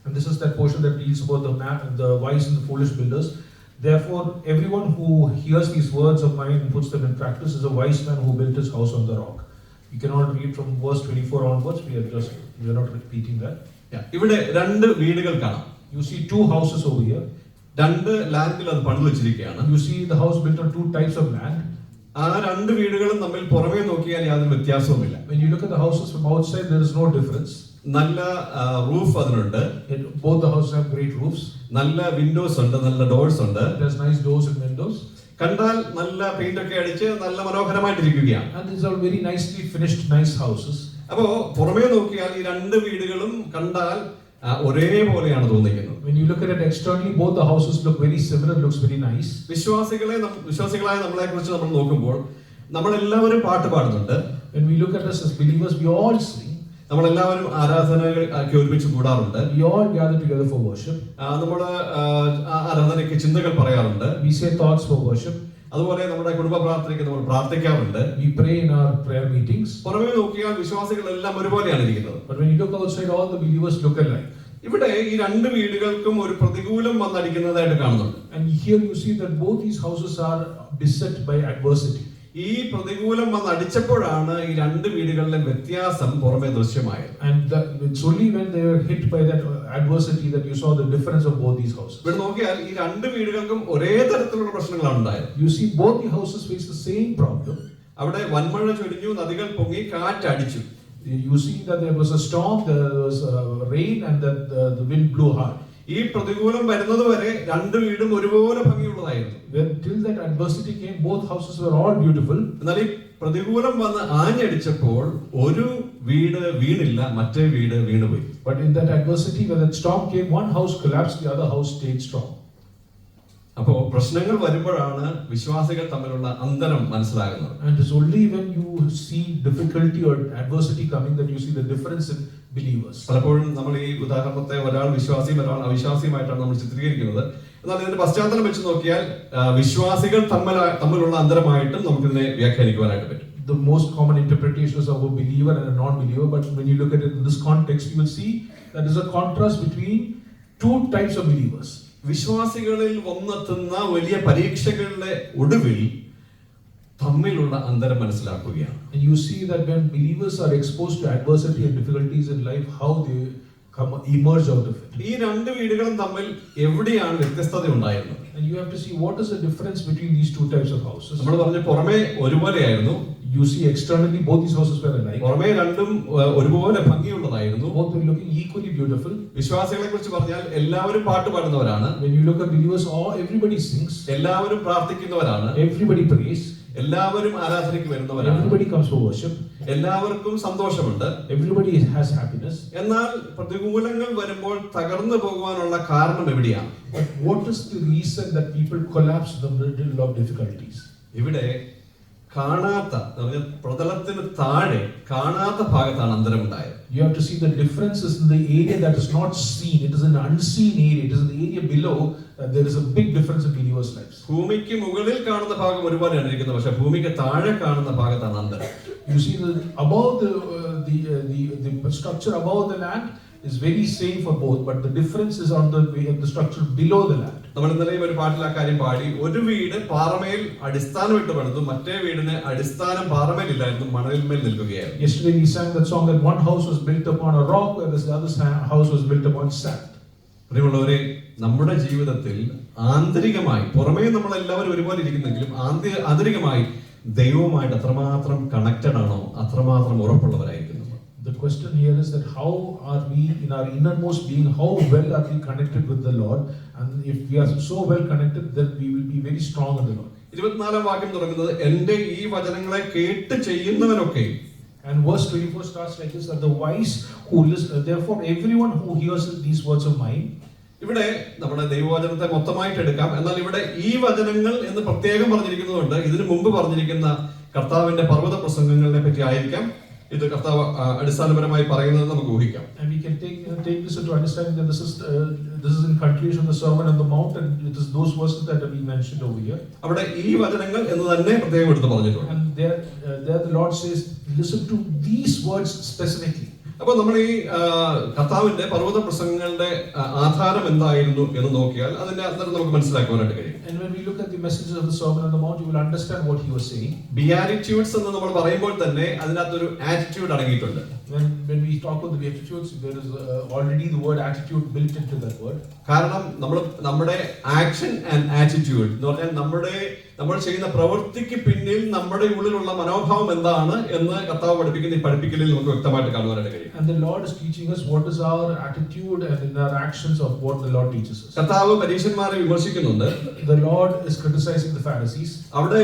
And this is that portion that deals about the wise and the foolish builders. Therefore, everyone who hears these words of mine and puts them in practice is a wise man who built his house on the rock. You can all read from verse 24 onwards. We are not repeating that. ഇവിടെ രണ്ട് വീടുകൾ കാണാം. You see two houses over here. രണ്ട് ലാൻഡിൽ അത് പണിതു വെച്ചിരിക്കുകയാണ്. You see the house built on two types of land. ആ രണ്ട് വീടുകളും തമ്മിൽ പുറമേ നോക്കിയാൽ യാതൊരു വ്യത്യാസവുമില്ല. When you look at the houses from outside, there is no difference. നല്ല റൂഫ് അതിനുണ്ട്. Both the houses have great roofs. നല്ല വിൻഡോസ് ഉണ്ട്, നല്ല ഡോർസ് ഉണ്ട്. There's nice doors and windows. കണ്ടാൽ നല്ല പെയിന്റ് ഒക്കെ അടിച്ച് നല്ല മനോഹരമായിട്ടിരിക്കുകയാണ്. And these are very nicely finished, nice houses. അപ്പോ പുറമേ നോക്കിയാൽ ഈ രണ്ട് വീടുകളും കണ്ടാൽ ഒരേപോലെയാണ് തോന്നിക്കുന്നത്. When you look at it externally, both the houses look very similar, looks very nice. വിശ്വാസികളായ നമ്മളെ കുറിച്ച് നമ്മൾ നോക്കുമ്പോൾ നമ്മളെല്ലാവരും പാട്ട് പാടുന്നുണ്ട്. When we look at us as believers, we all sing. നമ്മളെല്ലാവരും ആരാധനകൾ ഒരുമിച്ച് കൂടാറുണ്ട്. We all gather together for worship. നമ്മൾ ആരാധനയ്ക്ക് ചിന്തകൾ പറയാറുണ്ട്. We say thoughts for worship. അതുപോലെ നമ്മുടെ കുടുംബ പ്രാർത്ഥനയ്ക്ക് നമ്മൾ പ്രാർത്ഥിക്കാറുണ്ട്. We pray in our prayer meetings. പുറമേ നോക്കിയാൽ വിശ്വാസികളെല്ലാം ഒരുപോലെയാണ് ഇരിക്കുന്നത്. But when you look outside, all the believers look alike. ഇവിടെ ഈ രണ്ട് വീടുകൾക്കും ഒരു പ്രതികൂലം വന്നടിക്കുന്നതായിട്ട് കാണുന്നുണ്ട്. And here you see that both these houses are beset by adversity. ഈ പ്രതികൂലം വന്നടിച്ചപ്പോഴാണ് ഈ രണ്ട് വീടുകളിലെ വ്യത്യാസം പുറമേ ദൃശ്യമായത്. And it's only when they were hit by that adversity that you saw the difference of both these houses. ഇവിടെ നോക്കിയാൽ ഈ രണ്ട് വീടുകൾക്കും ഒരേ തരത്തിലുള്ള പ്രശ്നങ്ങളാണ് ഉണ്ടായത്. You see both the houses face the same problem. അവിടെ വൻമഴ ചൊരിഞ്ഞു, നദികൾ പൊങ്ങി, കാറ്റടിച്ചു. You see that there was a storm, there was rain, and that the wind blew hard. ഈ പ്രതികൂലം വരുന്നത് വരെ രണ്ട് വീടും ഒരുപോലെ ഭംഗിയുള്ളതായിരുന്നു. Till that adversity came, both houses were all beautiful. എന്നാൽ ഈ പ്രതികൂലം വന്ന് ആഞ്ഞടിച്ചപ്പോൾ ഒരു വീട് വീണില്ല, മറ്റേ വീട് വീണുപോയി. But in that adversity, when that storm came, one house collapsed, the other house stayed strong. അപ്പോൾ പ്രശ്നങ്ങൾ വരുമ്പോഴാണ് വിശ്വാസികൾ തമ്മിലുള്ള അന്തരം മനസ്സിലാകുന്നത്. And it's only when you see difficulty or adversity coming that you see the difference in believers. പലപ്പോഴും നമ്മൾ ഈ ഉദാഹരണത്തെ ഒരാൾ വിശ്വാസിയും ഒരാൾ അവിശ്വാസിയുമായിട്ടാണ് നമ്മൾ ചിത്രീകരിക്കുന്നത്. എന്നാൽ ഇതിന്റെ പശ്ചാത്തലം വെച്ച് നോക്കിയാൽ വിശ്വാസികൾ തമ്മിലുള്ള അന്തരമായിട്ടും നമുക്കിതിനെ വ്യാഖ്യാനിക്കുവാനായിട്ട് പറ്റും. The most common interpretation is of a believer and a non-believer, but when you look at it in this context, you will see that there is a contrast between two types of believers. വിശ്വാസികളിൽ വന്നെത്തുന്ന വലിയ പരീക്ഷകളുടെ ഒടുവിൽ തമ്മിലുള്ള അന്തരം മനസ്സിലാക്കുകയാണ്. And you see that when believers are exposed to adversity and difficulties in life, how they emerge out of it. ഈ രണ്ട് വീടുകളും തമ്മിൽ എവിടെയാണ് വ്യത്യസ്തത ഉണ്ടായിരുന്നത്? And you have to see what is the difference between these two types of houses. നമ്മൾ പറഞ്ഞു പുറമേ ഒരുപോലെയായിരുന്നു. You see externally both these houses were alike. പുറമേ രണ്ടും ഒരുപോലെ ഭംഗിയുള്ളതായിരുന്നു. Both were looking equally beautiful. വിശ്വാസികളെ കുറിച്ച് പറഞ്ഞാൽ എല്ലാവരും പാട്ട് പാടുന്നവരാണ്. When you look at believers, everybody sings. എല്ലാവരും പ്രാർത്ഥിക്കുന്നവരാണ്. Everybody prays. എല്ലാവരും ആരാധനയ്ക്ക് വരുന്നവരാണ്. Everybody comes for worship. എല്ലാവർക്കും സന്തോഷമുണ്ട്. Everybody has happiness. എന്നാൽ പ്രതികൂലങ്ങൾ വരുമ്പോൾ തകർന്നു പോകുവാനുള്ള കാരണം എവിടെയാണ്? But what is the reason that people collapse in the middle of difficulties? ഇവിടെ കാണാത്ത പ്രതലത്തിന് താഴെ കാണാത്ത ഭാഗത്താണ് അന്തരം ഉണ്ടായത്. You have to see the differences in the area that is not seen. It is an unseen area. It is in the area below. There is a big difference in believers' lives. ഭൂമിക്ക് മുകളിൽ കാണുന്ന ഭാഗം ഒരുപോലെയാണ് ഇരിക്കുന്നത്, പക്ഷെ ഭൂമിക്ക് താഴെ കാണുന്ന ഭാഗത്താണ് അന്തരം. You see above the structure above the land is very same for both, but the difference is on the structure below the land. നമ്മൾ ഇന്നലെയും ഒരു പാട്ടിൽ ആ കാര്യം പാടി. ഒരു വീട് പാറമേൽ അടിസ്ഥാനമിട്ട് പണിതു, മറ്റേ വീടിന് അടിസ്ഥാനം പാറമേലില്ലായിരുന്നു, മണലിന്മേൽ നിൽക്കുകയായിരുന്നു. Yesterday we sang that song that one house was built upon a rock, whereas the other house was built upon sand. പ്രിയമുള്ളവരെ, നമ്മുടെ ജീവിതത്തിൽ ആന്തരികമായി പുറമേ നമ്മൾ എല്ലാവരും ഒരുപോലെ ഇരിക്കുന്നെങ്കിലും ആന്തരികമായി ദൈവവുമായിട്ട് അത്രമാത്രം കണക്റ്റഡ് ആണോ, അത്രമാത്രം ഉറപ്പുള്ളവരായിരിക്കുന്നു. The question here is that how are we in our innermost being, how well are we connected with the Lord? And if we are so well connected, then we will be very strong in the Lord. 24ാം വാക്യം തുടങ്ങുന്നത് എന്റെ ഈ വചനങ്ങളെ കേട്ട് ചെയ്യുന്നവനൊക്കെ. And verse 24 starts like this, that the wise who listen, therefore everyone who hears these words of mine. ഇവിടെ നമ്മുടെ ദൈവവചനത്തെ മൊത്തമായിട്ട് എടുക്കാം. എന്നാൽ ഇവിടെ ഈ വചനങ്ങൾ എന്ന് പ്രത്യേകം പറഞ്ഞിരിക്കുന്നതുകൊണ്ട് ഇതിനു മുമ്പ് പറഞ്ഞിരിക്കുന്ന കർത്താവിന്റെ പർവ്വത പ്രസംഗങ്ങളെ പറ്റി ആയിരിക്കാം ഇത് കർത്താവ് അടിസ്ഥാനപരമായി പറയുന്നത് നമുക്ക് ഊഹിക്കാം. And we can take this into understanding that this is in continuation of the Sermon on the Mount, and it is those verses that have been mentioned over here. അവിടെ ഈ വചനങ്ങൾ എന്ന് തന്നെ പ്രത്യേകം എടുത്ത് പറഞ്ഞിട്ടുണ്ട്. And there the Lord says, listen to these words specifically. അപ്പോൾ നമ്മൾ ഈ കർത്താവിന്റെ പർവ്വത പ്രസംഗങ്ങളുടെ ആധാരം എന്തായിരുന്നു എന്ന് നോക്കിയാൽ അതിന്റെ അന്തരം നമുക്ക് മനസ്സിലാക്കുവാനായിട്ട് കഴിയും. And when we look at the messages of the Sermon on the Mount, you will understand what he was saying. Beatitudes എന്ന് നമ്മൾ പറയുമ്പോൾ തന്നെ അതിനകത്തൊരു ആറ്റിറ്റ്യൂഡ് അടങ്ങിയിട്ടുണ്ട്. When we talk about the Beatitudes, there is already the word attitude built into that word. കാരണം നമ്മുടെ action and attitude എന്ന് പറഞ്ഞാൽ നമ്മൾ ചെയ്യുന്ന പ്രവൃത്തിക്ക് പിന്നിൽ നമ്മുടെ ഉള്ളിലുള്ള മനോഭാവം എന്താണ് എന്ന് കർത്താവ് പഠിപ്പിക്കുന്ന ഈ പഠിപ്പിക്കലിൽ നമുക്ക് വ്യക്തമായിട്ട് കാണുവാനായിട്ട് കഴിയും. And the Lord is teaching us what is our attitude and in our actions of what the Lord teaches us. കർത്താവ് പരീശന്മാരെ വിമർശിക്കുന്നുണ്ട്. The Lord is criticizing the Pharisees. അവിടെ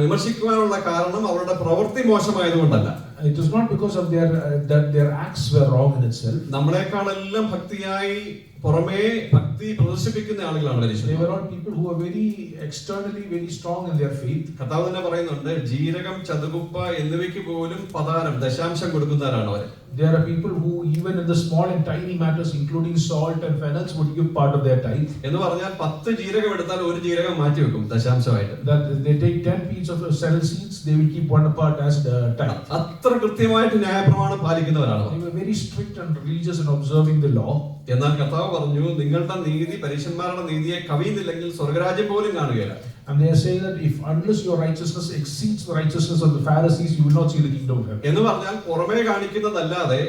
വിമർശിക്കുവാനുള്ള കാരണം അവരുടെ പ്രവൃത്തി മോശമായതുകൊണ്ടല്ല. It is not because of that their acts were wrong in itself. നമ്മളെക്കാളെല്ലാം ഭക്തിയായി പുറമേ ഭക്തി പ്രദർശിപ്പിക്കുന്ന ആളുകളാണ് They പരീശന്മാർ. were all people who were very externally very strong in their faith. കർത്താവ് തന്നെ പറയുന്നുണ്ട്, ജീരകം ചതുകുപ്പ എന്നിവയ്ക്ക് പോലും പതാരം ദശാംശം കൊടുക്കുന്നവരാണ് അവർ. There are people who even in the small and tiny matters, including salt and fennels, would give part of their tithe. എന്ന് പറഞ്ഞാൽ 10 ജീരകം എടുത്താൽ ഒരു ജീരകം മാറ്റി വെക്കും ദശാംശമായിട്ട്. That they take 10 pieces of fennel seeds, they will keep one part as the tithe. അത്ര കൃത്യമായിട്ട് ന്യായപ്രമാണം പാലിക്കുന്നവരാണ്. They were very strict and religious in observing the law. എന്നാൽ കർത്താവ് പറഞ്ഞു, നിങ്ങളുടെ നീതി പരീശന്മാരുടെ നീതിയെ കവിയുന്നില്ലെങ്കിൽ സ്വർഗരാജ്യം പോലും കാണുകയില്ല. And they are saying that unless your righteousness exceeds the righteousness of the Pharisees, you will not see the kingdom of heaven. എന്ന് പറഞ്ഞാൽ പുറമേ കാണിക്കുന്നതല്ലാതെ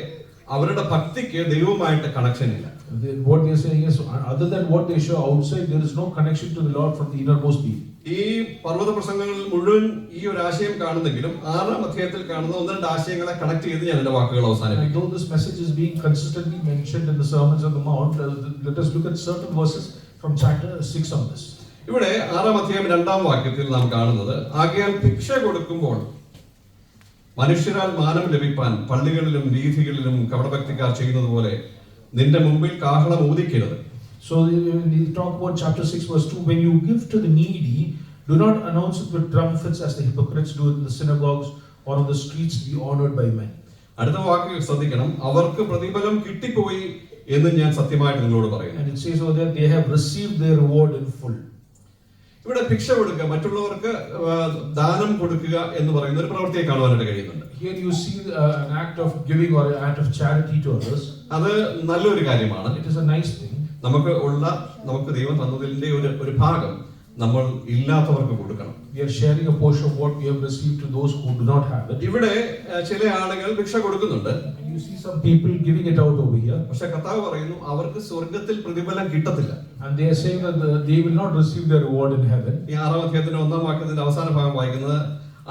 അവരുടെ ഭക്തിക്ക് ദൈവവുമായിട്ട് കണക്ഷൻ ഇല്ല. What they are saying is, other than what they show outside, there is no connection to the Lord from the innermost being. ഈ പർവ്വത പ്രസംഗങ്ങളിൽ മുഴുവൻ ഈ ഒരു ആശയം കാണുന്നെങ്കിലും 6ാം അധ്യായത്തിൽ കാണുന്ന 1-2 ആശയങ്ങളെ കണക്ട് ചെയ്ത് ഞാൻ എന്റെ വാക്കുകൾ And അവസാനിപ്പിക്കും. though this message is being consistently mentioned in the sermons on the Mount, let us look at certain verses from chapter 6 on this. ഇവിടെ 6ാം അധ്യായം 2-ാം വാക്യത്തിൽ നാം കാണുന്നത്, ആകയാൽ ഭിക്ഷ കൊടുക്കുമ്പോൾ മനുഷ്യരാൽ മാനം ലഭിപ്പാൻ പള്ളികളിലും വീഥികളിലും കപടഭക്തിക്കാർ ചെയ്യുന്നത് പോലെ നിന്റെ മുമ്പിൽ കാഹളം ഊതിക്കരുത്. So when we talk about chapter 6 verse 2, when you give to the needy, do not announce it with trumpets as the hypocrites do in the synagogues or on the streets to be honored by men. അടുത്ത വാക്ക് ശ്രദ്ധിക്കണം, അവർക്ക് പ്രതിഫലം കിട്ടിപ്പോയി എന്ന് ഞാൻ സത്യമായിട്ട് നിങ്ങളോട് പറയുന്നു. And it says over there, they have received their reward in full. ഇവിടെ ഭിക്ഷ കൊടുക്കുക, മറ്റുള്ളവർക്ക് ദാനം കൊടുക്കുക എന്ന് പറയുന്ന ഒരു പ്രവൃത്തിയെ കാണുവാനായിട്ട് കഴിയുന്നുണ്ട്. Here you see an act of giving or an act of charity to others. അത് നല്ലൊരു കാര്യമാണ്. It is a nice thing. നമുക്ക് ദൈവം തന്നതിന്റെ ഒരു ഭാഗം നമ്മൾ ഇല്ലാത്തവർക്ക് കൊടുക്കണം. We are sharing a portion of what we have received to those who do not have it. ഇവിടെ ചില ആളുകൾ ഭിക്ഷ കൊടുക്കുന്നുണ്ട്. And you see some people giving it out over here. പക്ഷെ കർത്താവ് പറയുന്നു അവർക്ക് സ്വർഗത്തിൽ പ്രതിഫലം കിട്ടത്തില്ല. And they are saying that they will not receive their reward in heaven. ഈ 6-ാം അധ്യായത്തിന്റെ 1-ാം വാക്യത്തിന്റെ അവസാന ഭാഗം വായിക്കുന്നത്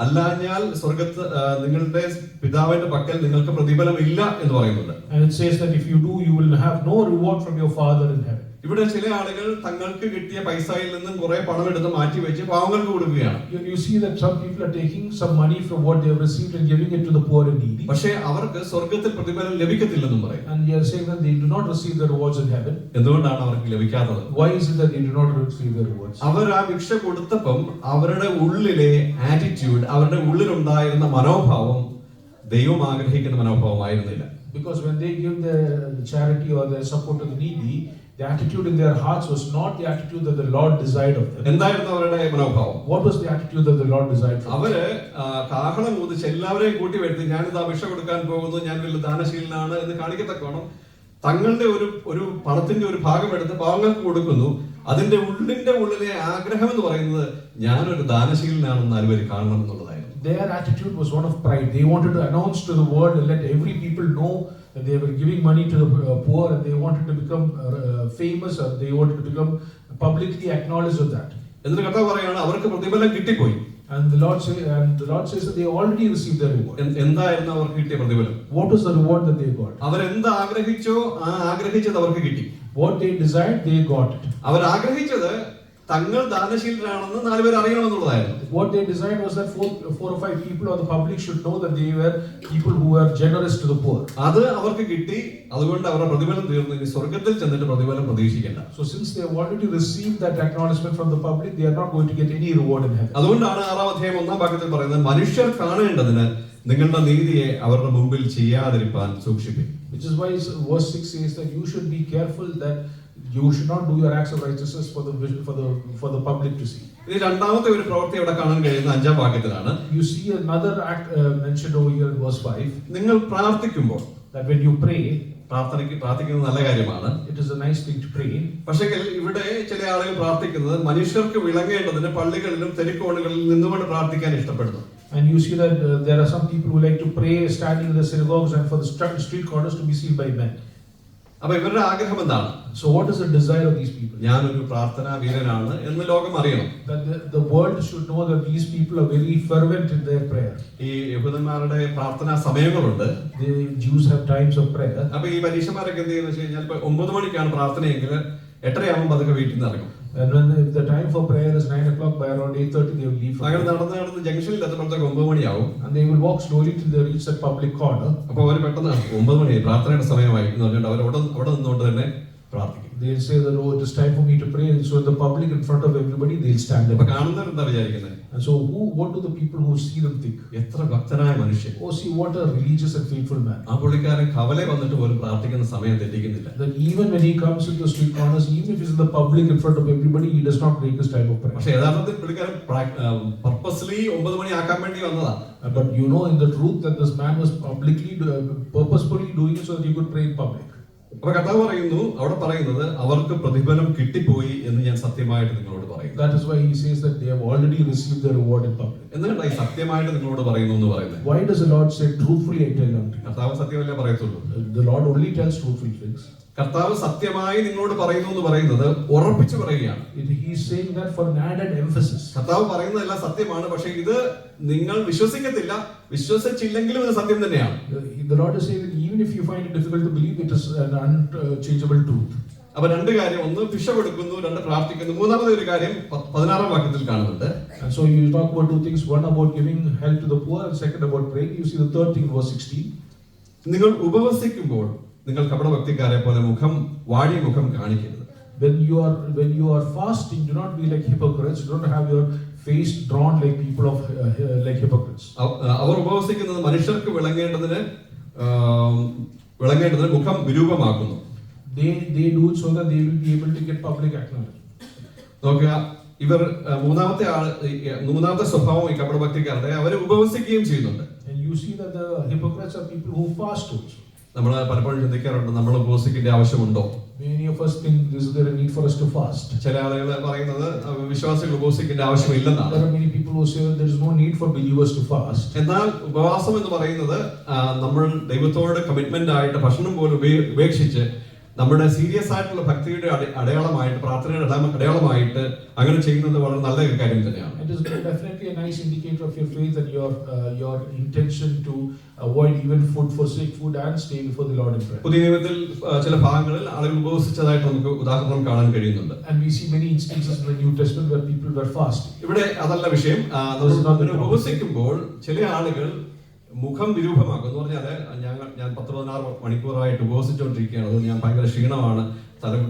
അല്ലാഞ്ഞാൽ സ്വർഗത്ത് നിങ്ങളുടെ പിതാവിന്റെ പക്കൽ നിങ്ങൾക്ക് പ്രതിഫലം ഇല്ല എന്ന് പറയുന്നുണ്ട്. And it says that if you do, you will have no reward from your Father in heaven. ഇവിടെ ചില ആളുകൾ തങ്ങൾക്ക് കിട്ടിയ പൈസയിൽ നിന്നും കുറെ പണം എടുത്ത് മാറ്റി വെച്ച് പാവങ്ങൾക്ക് കൊടുക്കുകയാണ്. You see that some people are taking some money from what they have received and giving it to the poor and needy. പക്ഷേ അവർക്ക് സ്വർഗത്തിൽ പ്രതിഫലം ലഭിക്കത്തില്ലെന്നും പറയും. And they are saying that they do not receive the rewards in heaven. എന്തുകൊണ്ടാണ് അവർക്ക് ലഭിക്കാത്തത്? Why is it that they do not receive the rewards? അവർ ആ ഭിക്ഷ കൊടുത്തപ്പം അവരുടെ ഉള്ളിലെ ആറ്റിറ്റ്യൂഡ്, അവരുടെ ഉള്ളിലുണ്ടായിരുന്ന മനോഭാവം ദൈവം ആഗ്രഹിക്കുന്ന മനോഭാവമായിരുന്നില്ല. Because when they give their charity or their support to the needy, the attitude in their hearts was not the attitude that the Lord desired of them. എന്തായിരുന്നു അവരുടെ മനോഭാവം? What was the attitude that the Lord desired from them? അവര് കാഹളം ഊതിച്ച് എല്ലാവരെയും കൂട്ടി വരുത്തി ഞാനിതാ ഭിക്ഷ കൊടുക്കാൻ പോകുന്നു, ഞാൻ വലിയ ദാനശീലനാണ് എന്ന് കാണിക്കത്തക്കോണം തങ്ങളുടെ ഒരു പണത്തിന്റെ ഒരു ഭാഗം എടുത്ത് പാവങ്ങൾക്ക് കൊടുക്കുന്നു. അതിന്റെ ഉള്ളിലെ ആഗ്രഹം എന്ന് പറയുന്നത് ഞാനൊരു ദാനശീലനാണെന്ന് നാലുപേര് കാണണം എന്നുള്ളതായിരുന്നു. Their attitude was one of pride. They wanted to announce to the world and let every people know that they were giving money to the poor, and they wanted to become famous, or they wanted to become publicly acknowledged of that. എന്നിട്ട് കർത്താവ് പറയാണ് അവർക്ക് പ്രതിഫലം കിട്ടിപ്പോയി. And the Lord says that they already received their reward. എന്തായിരുന്നു അവർക്ക് കിട്ടിയ പ്രതിഫലം? What was the reward that they got? അവരെന്ത് ആഗ്രഹിച്ചോ ആ ആഗ്രഹിച്ചത് അവർക്ക് കിട്ടി. What they desired, they got it. അവർ ആഗ്രഹിച്ചത് തങ്ങൾ ദാനശീലരാണെന്ന് നാലുപേർ അറിയണമെന്നുള്ളതായിരുന്നു. What they desired was that four or five people or the public should know that they were people who were generous to the poor. അത് അവർക്ക് കിട്ടി. അതുകൊണ്ട് അവരുടെ പ്രതിഫലം തീർന്നു. ഇനി സ്വർഗത്തിൽ ചെന്നിട്ട് പ്രതിഫലം പ്രതീക്ഷിക്കേണ്ട. So since they have already received that acknowledgement from the public, they are not going to get any reward in heaven. അതുകൊണ്ടാണ് 6-ാം അധ്യായം 1-ാം വാക്യത്തിൽ പറയുന്നത് മനുഷ്യർ കാണേണ്ടതിന് നിങ്ങളുടെ നീതിയെ അവരുടെ മുമ്പിൽ ചെയ്യാതിരിപ്പാൻ സൂക്ഷിപ്പിൻ. Which is why verse 6 says that you should be careful that you should not do your acts of righteousness for the public to see. ഇനി രണ്ടാമത്തെ ഒരു പ്രവൃത്തി അവിടെ കാണാൻ കഴിയുന്ന 5-ാം വാക്യത്തിലാണ്. You see another act mentioned over here in verse 5. നിങ്ങൾ പ്രാർത്ഥിക്കുമ്പോൾ, that when you pray, പ്രാർത്ഥിക്കുന്നത് നല്ല കാര്യമാണ്. It is a nice thing to pray. പക്ഷേ ഇവിടെ ചില ആളുകൾ പ്രാർത്ഥിക്കുന്നത് മനുഷ്യർക്ക് വിളങ്ങേണ്ടതിന് പള്ളികളിലും തെരുക്കോണുകളിൽ നിന്നുകൊണ്ട് പ്രാർത്ഥിക്കാൻ ഇഷ്ടപ്പെടുന്നു. And you see that there are some people who like to pray standing in the synagogues and for the street corners to be seen by men. അപ്പൊ ഇവരുടെ ആഗ്രഹം എന്താണ്? So what is the desire of these people? ഞാനൊരു പ്രാർത്ഥനാ വീരനാണ് എന്ന് ലോകം അറിയണം. That the world should know that these people are very fervent in their prayer. ഈ യഹൂദന്മാരുടെ പ്രാർത്ഥനാ സമയങ്ങളുണ്ട്. The Jews have times of prayer. അപ്പൊ ഈ പരീക്ഷമാരൊക്കെ എന്ത് ചെയ്യുന്ന വെച്ച് കഴിഞ്ഞാൽ ഇപ്പൊ 9 മണിക്കാണ് പ്രാർത്ഥനയെങ്കിൽ 8:30 പതുക്കെ വീട്ടിൽ നിന്ന് ഇറങ്ങും. And when the time for prayer is 9 o'clock, by around 8:30 they will leave. അങ്ങനെ നടന്ന് ജംഗ്ഷനിൽ എത്തുമ്പോഴത്തേക്ക് 9 മണിയാവും. And they will walk slowly till they reach that public corner. അപ്പൊ അവർ പെട്ടെന്ന് 9 മണി പ്രാർത്ഥനയുടെ സമയമായി എന്ന് പറഞ്ഞിട്ട് അവർ അവിടെ നിന്നുകൊണ്ട് തന്നെ പ്രാർത്ഥിക്കും. They'll say that it is time for me to pray, and so in the public in front of everybody they'll stand up. അപ്പൊ കാണുന്നവർ എന്താ വിചാരിക്കുന്നത്? And so what do the people who see them think? എത്ര ഭക്തനായ മനുഷ്യൻ. Oh, see what a religious and faithful man. ആ പുള്ളിക്കാരൻ കവലെ വന്നിട്ട് പോലും പ്രാർത്ഥിക്കുന്ന സമയം തെറ്റിക്കുന്നില്ല. That even when he comes into the street corners, even if he's in the public in front of everybody, he does not break his time of prayer. പക്ഷേ യഥാർത്ഥത്തിൽ പുള്ളിക്കാരൻ purposely 9 മണി ആക്കാൻ വേണ്ടി വന്നതാ. But you know in the truth that this man was purposefully doing it so that he could pray in public. അപ്പൊ കർത്താവ് പറയുന്നു, അവിടെ പറയുന്നത് അവർക്ക് പ്രതിഫലം കിട്ടിപ്പോയി എന്ന് ഞാൻ സത്യമായിട്ട് നിങ്ങളോട് പറയുന്നു. That is why he says that they have already received their reward in public. എന്തുകൊണ്ടാണ് ഈ സത്യമായിട്ട് നിങ്ങളോട് പറയുന്നു എന്ന് പറയുന്നത്? Why does the Lord say truthfully I tell unto you? കർത്താവ് സത്യമല്ലേ പറയത്തുള്ളൂ. The Lord only tells truthful things. കർത്താവ് സത്യമായി നിങ്ങളോട് പറയുന്നു എന്ന് പറയുന്നത് ഉറപ്പിച്ചു പറയുകയാണ്. He is saying that for an added emphasis. കർത്താവ് പറയുന്നതെല്ലാം സത്യമാണ്, പക്ഷേ ഇത് നിങ്ങൾ വിശ്വസിക്കത്തില്ല. വിശ്വസിച്ചില്ലെങ്കിലും ഇത് സത്യം തന്നെയാണ്. The Lord is saying that even if you find it difficult to believe, it is an unchangeable truth. അപ്പൊ രണ്ട് കാര്യം, ഒന്ന് ഭിക്ഷ കൊടുക്കുന്നു, രണ്ട് പ്രാർത്ഥിക്കുന്നു. മൂന്നാമത്തെ ഒരു കാര്യം 16-ാം വാക്യത്തിൽ കാണുന്നുണ്ട്. And so you talk about two things, one about giving help to the poor and second about praying. You see the third thing in verse 16. നിങ്ങൾ ഉപവസിക്കുമ്പോൾ നിങ്ങൾ കപടഭക്തിക്കാരെ പോലെ വാടിയ മുഖം കാണിക്കരുത്. When you are fasting, do not be like hypocrites. Do not have your face drawn like people of like hypocrites. അവർ ഉപവസിക്കുന്നത് മനുഷ്യർക്ക് വിളങ്ങേണ്ടതിന് മുഖം വിരൂപമാക്കുന്നു. They do it so that they will be able to get public acknowledgement. നോക്കുക, ഇവർ മൂന്നാമത്തെ സ്വഭാവം ഈ കപടഭക്തിക്കാരുടെ, അവർ ഉപവസിക്കുകയും ചെയ്യുന്നുണ്ട്. And you see that the hypocrites are people who fast also. നമ്മൾ പലപ്പോഴും ചിന്തിക്കാറുണ്ട്, നമ്മൾ ഉപവസിക്കേണ്ട ആവശ്യമുണ്ടോ? Many of us think is there a need for us to fast. ചില ആളുകൾ പറയുന്നത് വിശ്വാസികൾ ഉപവസിക്കേണ്ട ആവശ്യമില്ലെന്നാണ്. There are many people who say there is no need for believers to fast. എന്നാൽ ഉപവാസം എന്ന് പറയുന്നത് നമ്മൾ ദൈവത്തോട് കമ്മിറ്റ്മെന്റ് ആയിട്ട് ഭക്ഷണം പോലും ഉപേക്ഷിച്ച് നമ്മുടെ സീരിയസ് ആയിട്ടുള്ള ഭക്തിയുടെ അടയാളമായിട്ട്, പ്രാർത്ഥനയുടെ അടയാളമായിട്ട് അങ്ങനെ ചെയ്യുന്നത് വളരെ നല്ല ഒരു കാര്യം തന്നെയാണ്. It is definitely a nice indicator of your faith and your intention to avoid even food, forsake food and stay before the Lord in prayer. പുതിയ നിയമത്തിൽ ചില ഭാഗങ്ങളിൽ ആളുകൾ ഉപവസിച്ചതായിട്ട് നമുക്ക് ഉദാഹരണം കാണാൻ കഴിയുന്നുണ്ട്. And we see many instances in the New Testament where people were fasting. ഇവിടെ അതല്ല വിഷയം. ഉപവസിക്കുമ്പോൾ ചില ആളുകൾ മുഖം വിരൂപമാക്കും. എന്ന് പറഞ്ഞാൽ ഞാൻ 10-16 മണിക്കൂറായിട്ട് ഉപവസിച്ചുകൊണ്ടിരിക്കുകയാണ്, അതുകൊണ്ട് ഞാൻ ഭയങ്കര ക്ഷീണമാണ്,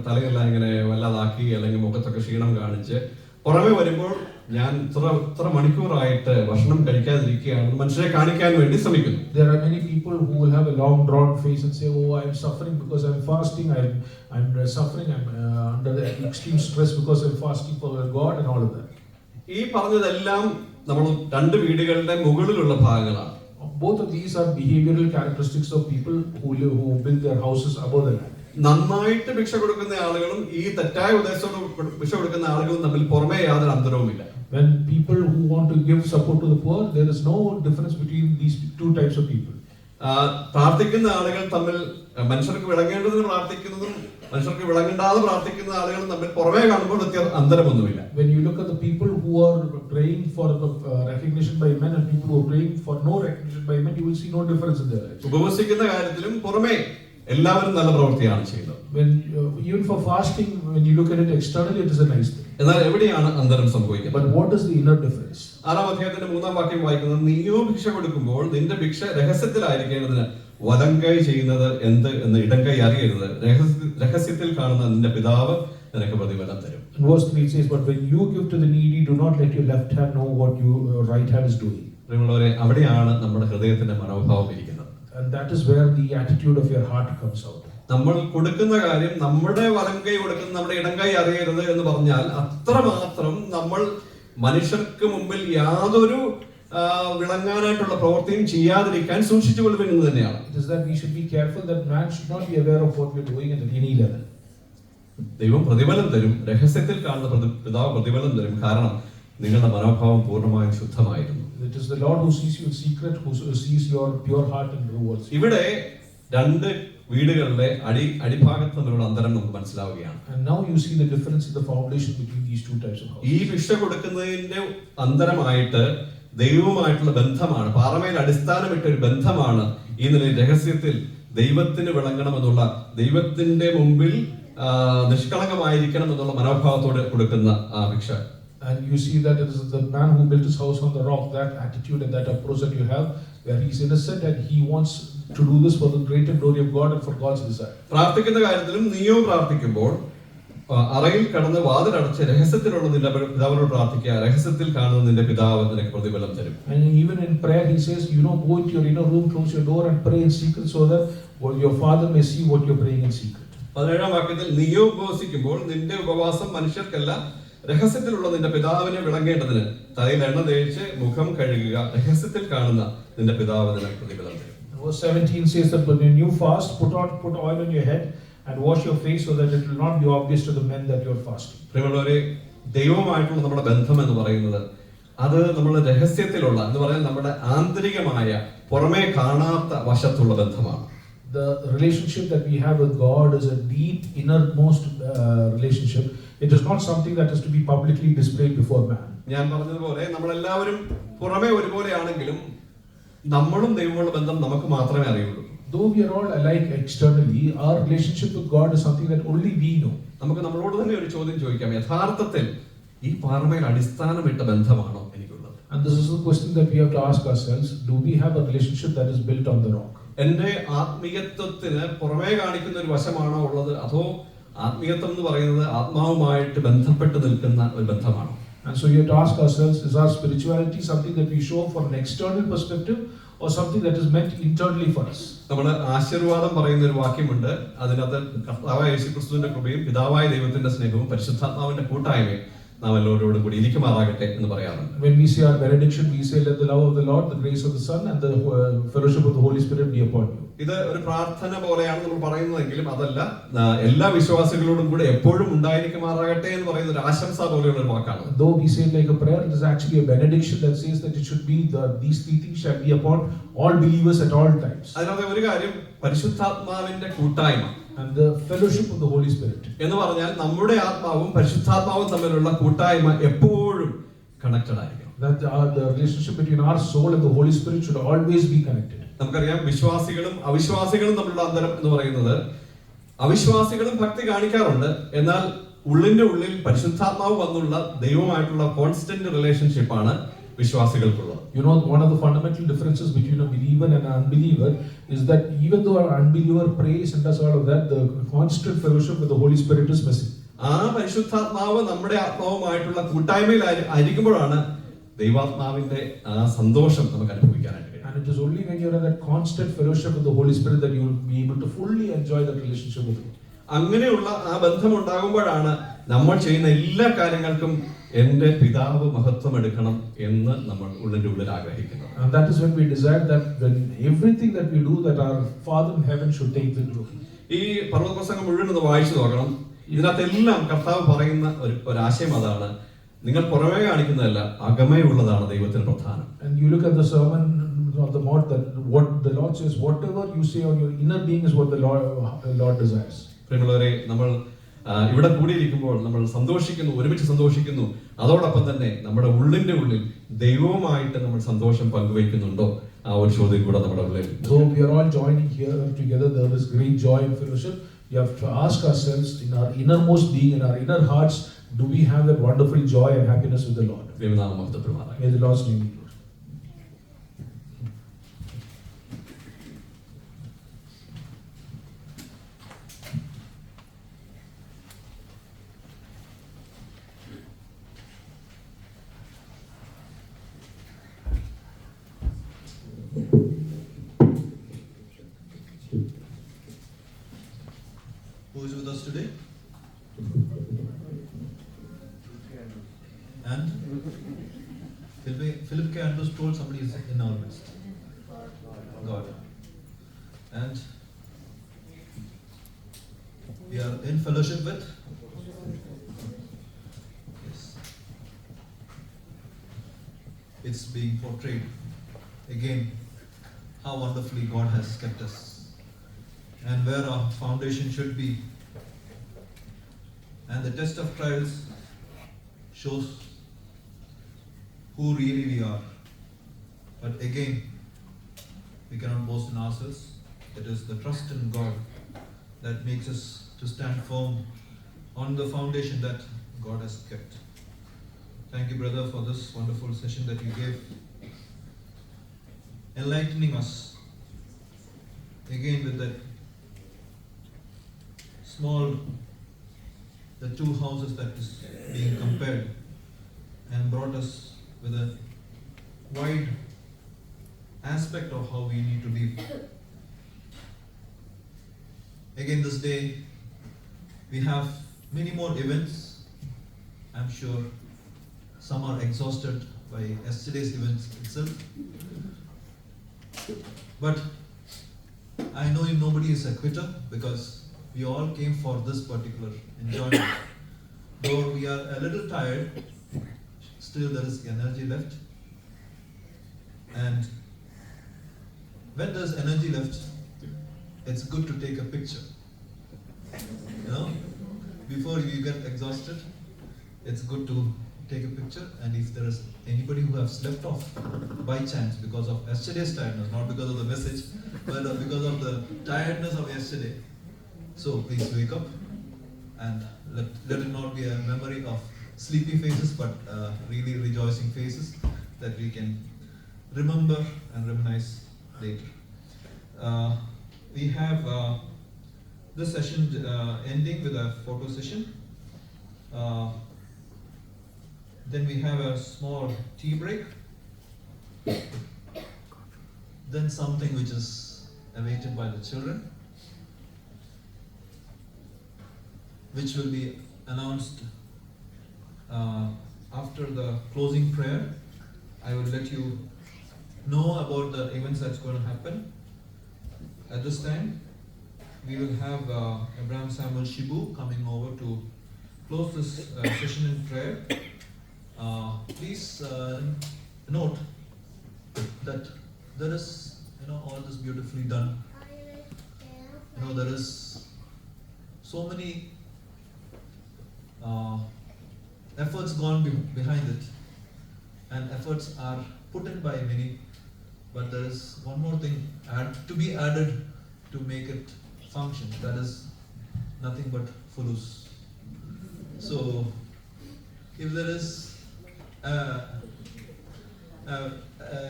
തലയെല്ലാം ഇങ്ങനെ വല്ലാതാക്കി അല്ലെങ്കിൽ മുഖത്തൊക്കെ ക്ഷീണം കാണിച്ച് പുറമെ വരുമ്പോൾ ഞാൻ ഇത്ര മണിക്കൂറായിട്ട് ഭക്ഷണം കഴിക്കാതിരിക്കുകയാണെന്ന് മനുഷ്യരെ കാണിക്കാൻ വേണ്ടി ശ്രമിക്കുന്നു. There are many people who will have a long drawn face and say, oh, I am suffering because I am fasting, I'm suffering, I'm under the extreme stress because I'm fasting for God and all of that. ഈ പറഞ്ഞതെല്ലാം നമ്മൾ രണ്ട് വീടുകളുടെ മുകളിലുള്ള ഭാഗങ്ങളാണ്. Both of these are behavioral characteristics of people who build their houses above the land. നന്നായിട്ട് ഭിക്ഷ കൊടുക്കുന്ന ആളുകളും ഈ തെറ്റായ ഉദ്ദേശത്തോട് ഭിക്ഷ കൊടുക്കുന്ന ആളുകളും തമ്മിൽ പുറമേ യാതൊരു അന്തരവുമില്ല. When people who want to give support to the poor, there is no difference between these two types of people. പ്രാർത്ഥിക്കുന്ന ആളുകൾ തമ്മിൽ മനുഷ്യർക്ക് വിളങ്ങേണ്ടതിന് പ്രാർത്ഥിക്കുന്നതും മനുഷ്യർക്ക് വിളങ്ങേണ്ടാതെ പ്രാർത്ഥിക്കുന്ന ആളുകളും തമ്മിൽ പുറമേ കാണുമ്പോൾ അന്തരമൊന്നുമില്ല. When you look at the people who are praying for recognition by men and people who are praying for no recognition by men, you will see no difference in their lives. ഉപവസിക്കുന്ന കാര്യത്തിലും പുറമേ എല്ലാവരും നല്ല പ്രവൃത്തിയാണ് ചെയ്യുന്നത്. When even for fasting, when you look at it externally, it is a nice thing. എന്നാൽ എവിടെയാണ് അന്തരം സംഭവിക്കുന്നത്? But what is the inner difference? 6-ാം അധ്യായത്തിന്റെ 3-ാം വാക്യം വായിക്കുന്നത്, നീയോ ഭിക്ഷ കൊടുക്കുമ്പോൾ നിന്റെ ഭിക്ഷ രഹസ്യത്തിലായിരിക്കേണ്ടതിന് വലങ്കൈ ചെയ്യുന്നത് എന്ത് എന്ന് ഇടങ്കൈ അറിയരുത്, രഹസ്യത്തിൽ കാണുന്ന നിന്റെ പിതാവ് നിനക്ക് പ്രതിഫലം തരും. Verse 3 says, but when you give to the needy, do not let your left hand know what your right hand is doing. പ്രിയമുള്ളവരെ, അവിടെയാണ് നമ്മുടെ ഹൃദയത്തിന്റെ മനോഭാവം ഇരിക്കുന്നത്. And that is where the attitude of your heart comes out. നമ്മൾ കൊടുക്കുന്ന കാര്യം നമ്മുടെ വലങ്കൈ കൊടുക്കുന്ന നമ്മുടെ ഇടങ്കൈ അറിയരുത് എന്ന് പറഞ്ഞാൽ അത്രമാത്രം നമ്മൾ മനുഷ്യർക്ക് മുമ്പിൽ യാതൊരു വിളങ്ങാനായിട്ടുള്ള പ്രവൃത്തിയും ചെയ്യാതിരിക്കാൻ സൂക്ഷിച്ചുകൊള്ളുവിൻ എന്ന് തന്നെയാണ്. It is that we should be careful that man should not be aware of what we are doing at any level. ദൈവം പ്രതിഫലം തരും, രഹസ്യത്തിൽ കാണുന്ന പിതാവ് പ്രതിഫലം തരും. കാരണം നിങ്ങളുടെ മനോഭാവം പൂർണ്ണമായും ശുദ്ധമായിരുന്നു. It is the Lord who sees you in secret, who sees your pure heart and rewards. ഇവിടെ രണ്ട് വീടുകളുടെ അടിഭാഗത്ത് തമ്മിലുള്ള അന്തരം നമുക്ക് മനസ്സിലാവുകയാണ്. And now you see the difference in the foundation between these two types of houses. ഈ ഭിക്ഷ കൊടുക്കുന്നതിന്റെ അന്തരമായിട്ട് ദൈവവുമായിട്ടുള്ള ബന്ധമാണ്, പാറമേൽ അടിസ്ഥാനമിട്ട ഒരു ബന്ധമാണ് ഈ നിലയിൽ രഹസ്യത്തിൽ ദൈവത്തിന് വിളങ്ങണമെന്നുള്ള, ദൈവത്തിന്റെ മുമ്പിൽ നിഷ്കളങ്കമായിരിക്കണം എന്നുള്ള മനോഭാവത്തോടെ കൊടുക്കുന്ന ആ ഭിക്ഷ. And you see that it is the man who built his house on the rock, that attitude and that approach that you have, where he is innocent and he wants to do this for the greater glory of God and for God's desire. പ്രാർത്ഥിക്കുന്ന കാര്യത്തിലും നീയോ പ്രാർത്ഥിക്കുമ്പോൾ അറയിൽ കടന്ന് വാതിലടച്ച് രഹസ്യത്തിലുള്ള നിന്റെ പിതാവിനോട് പ്രാർത്ഥിക്കുക, രഹസ്യത്തിൽ കാണുന്ന നിന്റെ പിതാവ് നിനക്ക് പ്രതിഫലം തരും. And even in prayer he says, go into your inner room, close your door and pray in secret so that your father may see what you are praying in secret. 17-ാം വാക്യത്തിൽ നീയോ ഉപവസിക്കുമ്പോൾ നിന്റെ ഉപവാസം മനുഷ്യർക്കല്ല, രഹസ്യത്തിലുള്ള നിന്റെ പിതാവിനെ വിളങ്ങേണ്ടതിന് തലയിൽ എണ്ണ തേച്ച് മുഖം കഴുകുക, രഹസ്യത്തിൽ കാണുന്ന നിന്റെ പിതാവ് നിനക്ക് പ്രതിഫലം തരും. Verse 17 says that when you fast, put oil on your head and wash your face so that it will not be obvious to the men that you are fasting. പ്രിയമുള്ളവരെ, ദൈവവുമായിട്ടുള്ള നമ്മുടെ ബന്ധം എന്ന് പറയുന്നത് അത് നമ്മുടെ രഹസ്യത്തിലുള്ള എന്ന് പറയുന്നത് നമ്മുടെ ആന്തരികമായ പുറമേ കാണാത്ത വശത്തുള്ള ബന്ധമാണ്. The relationship that we have with God is a deep innermost relationship. It is not something that is to be publicly displayed before man. ഞാൻ പറഞ്ഞതുപോലെ നമ്മളെല്ലാവരും പുറമേ ഒരുപോലെയാണെങ്കിലും നമ്മളും ദൈവവുമായുള്ള ബന്ധം നമുക്ക് മാത്രമേ അറിയുള്ളൂ. Though we are all alike externally, our relationship with God is something that only we know. നമുക്ക് നമ്മളോട് തന്നെ ഒരു ചോദ്യം ചോദിക്കാം, യഥാർത്ഥത്തിൽ ഈ പാറമേൽ അടിസ്ഥാനമിട്ട ബന്ധമാണോ എനിക്കുള്ളത്? And this is the question that we have to ask ourselves. Do we have a relationship that is built on the rock? എന്റെ ആത്മീയത്വത്തിന് പുറമേ കാണിക്കുന്ന ഒരു വശമാണോ ഉള്ളത്, അതോ ആത്മീയത്വം എന്ന് പറയുന്നത് ആത്മാവുമായിട്ട് ബന്ധപ്പെട്ട് നിൽക്കുന്ന ഒരു ബന്ധമാണോ? And so you have to ask ourselves, is our spirituality something that we show for an external perspective or something that is meant internally for us? നമ്മൾ ആശീർവാദം പറയുന്ന ഒരു വാക്യമുണ്ട്. അതിനകത്ത് കർത്താവായ യേശുക്രിസ്തുവിന്റെ കൃപയും പിതാവായ ദൈവത്തിന്റെ സ്നേഹവും പരിശുദ്ധാത്മാവിന്റെ കൂട്ടായ്മയും നാം എല്ലാവരോടും കൂടി ഇരിക്കുമാറാകട്ടെ എന്ന് പറയാറുണ്ട്. When we say our benediction, we say, let the love of the Lord, the grace of the Son, and the fellowship of the Holy Spirit be upon you. ഇത് ഒരു പ്രാർത്ഥന പോലെയാണ് നമ്മൾ പറയുന്നതെങ്കിലും അതല്ല, എല്ലാ വിശ്വാസികളോടും കൂടെ എപ്പോഴും ഉണ്ടായിരിക്കുമാറാകട്ടെ എന്ന് പറയുന്ന ഒരു ആശംസ പോലെയുള്ള ഒരു വാക്കാണ്. Though we say it like a prayer, it is actually a benediction that says that it should be these three things shall be upon all believers at all times. അതിനകത്ത് ഒരു കാര്യം, പരിശുദ്ധാത്മാവിന്റെ കൂട്ടായ്മ and the fellowship of the Holy Spirit. എന്ന് പറഞ്ഞാൽ നമ്മുടെ ആത്മാവും പരിശുദ്ധാത്മാവും തമ്മിലുള്ള കൂട്ടായ്മ എപ്പോഴും കണക്റ്റഡ് ആയിരിക്കും. That the relationship between our soul and the Holy Spirit should always be connected. നമുക്കറിയാം, വിശ്വാസികളും അവിശ്വാസികളും തമ്മിലുള്ള അന്തരം എന്ന് പറയുന്നത്, അവിശ്വാസികളും ഭക്തി കാണിക്കാറുണ്ട്, എന്നാൽ ഉള്ളിന്റെ ഉള്ളിൽ പരിശുദ്ധാത്മാവ് വന്നുള്ള ദൈവമായിട്ടുള്ള കോൺസ്റ്റന്റ് റിലേഷൻഷിപ്പ് ആണ് വിശ്വാസികൾക്കുള്ളത്. You know, one of the fundamental differences between a believer and an unbeliever is that even though an unbeliever prays and does all of that, the constant fellowship with the Holy Spirit is missing. ആ പരിശുദ്ധാത്മാവ് നമ്മുടെ ആത്മാവുമായിട്ടുള്ള കൂട്ടായ്മയിൽ ആയിരിക്കുമ്പോഴാണ് ദൈവാത്മാവിന്റെ ആ സന്തോഷം നമുക്ക് അനുഭവിക്കാനായിട്ട്. And it is only when you are in that constant fellowship with the Holy Spirit that you will be able to fully enjoy that relationship with Him. അങ്ങനെയുള്ള ആ ബന്ധം ഉണ്ടാകുമ്പോഴാണ് നമ്മൾ ചെയ്യുന്ന എല്ലാ കാര്യങ്ങൾക്കും എന്റെ പിതാവ് മഹത്വം എടുക്കണം എന്ന് നമ്മൾ ഉള്ളിന്റെ ഉള്ളിൽ ആഗ്രഹിക്കുന്നത്. And that is when we desire that when everything that we do, that our Father in heaven should take the glory. ഈ പർവ്വതപ്രസംഗം മുഴുവൻ ഒന്ന് വായിച്ചു നോക്കണം. ഇതിനകത്തെല്ലാം കർത്താവ് പറയുന്ന ഒരു ആശയം അതാണ്, നിങ്ങൾ പുറമേ കാണിക്കുന്നതല്ല, അകമേ ഉള്ളതാണ് ദൈവത്തിന് പ്രധാനം. And you look at the sermon of the Mount, that what the Lord says, whatever you say on your inner being is what the Lord desires. പ്രിയമുള്ളവരെ, നമ്മൾ ഇവിടെ കൂടിയിരിക്കുമ്പോൾ നമ്മൾ സന്തോഷിക്കുന്നു, ഒരുമിച്ച് സന്തോഷിക്കുന്നു. അതോടൊപ്പം തന്നെ നമ്മുടെ ഉള്ളിന്റെ ഉള്ളിൽ ദൈവവുമായിട്ട് നമ്മൾ സന്തോഷം പങ്കുവയ്ക്കുന്നുണ്ടോ? ആ ഒരു ചോദ്യം കൂടെ നമ്മുടെ ഉള്ളിൽ. So we are all joining here together. There is great joy and fellowship. We have to ask ourselves, in our innermost being, in our inner hearts, do we have that wonderful joy and happiness with the Lord? ദൈവനാമം മഹത്വപ്പെടുമാറാകട്ടെ. May the Lord's name be glorified. Who is with us today? And Philip K. Andrews told somebody is in our midst. God. And we are in fellowship with. Yes. It's being portrayed again how wonderfully God has kept us and where our foundation should be. And the test of trials shows who really we are. But again, we cannot boast in ourselves. It is the trust in God that makes us to stand firm on the foundation that God has kept. Thank you, brother, for this wonderful session that you gave, enlightening us again with that small, the two houses that is being compared, and brought us with a wide aspect of how we need to live. Again this day, we have many more events. I'm sure some are exhausted by yesterday's events itself. But I know nobody is a quitter, because we all came for this particular enjoyment. Though we are a little tired, still there is energy left. And when there's energy left, it's good to take a picture. You know, before you get exhausted, it's good to take a picture. And if there is anybody who has slept off by chance because of yesterday's tiredness, not because of the message, but because of the tiredness of yesterday, so please wake up and let it not be a memory of sleepy faces, but really rejoicing faces that we can remember and reminisce later. We have this session ending with a photo session. Then we have a small tea break. Then something which is awaited by the children, which will be announced after the closing prayer, I will let you know about the events that's going to happen. At this time, we will have Abraham Samuel Shibu coming over to close this session in prayer. Please note that there is, all this beautifully done. There is so many efforts gone behind it, and efforts are put in by many, but there is one more thing to be added to make it function. That is nothing but fulus. So if there is a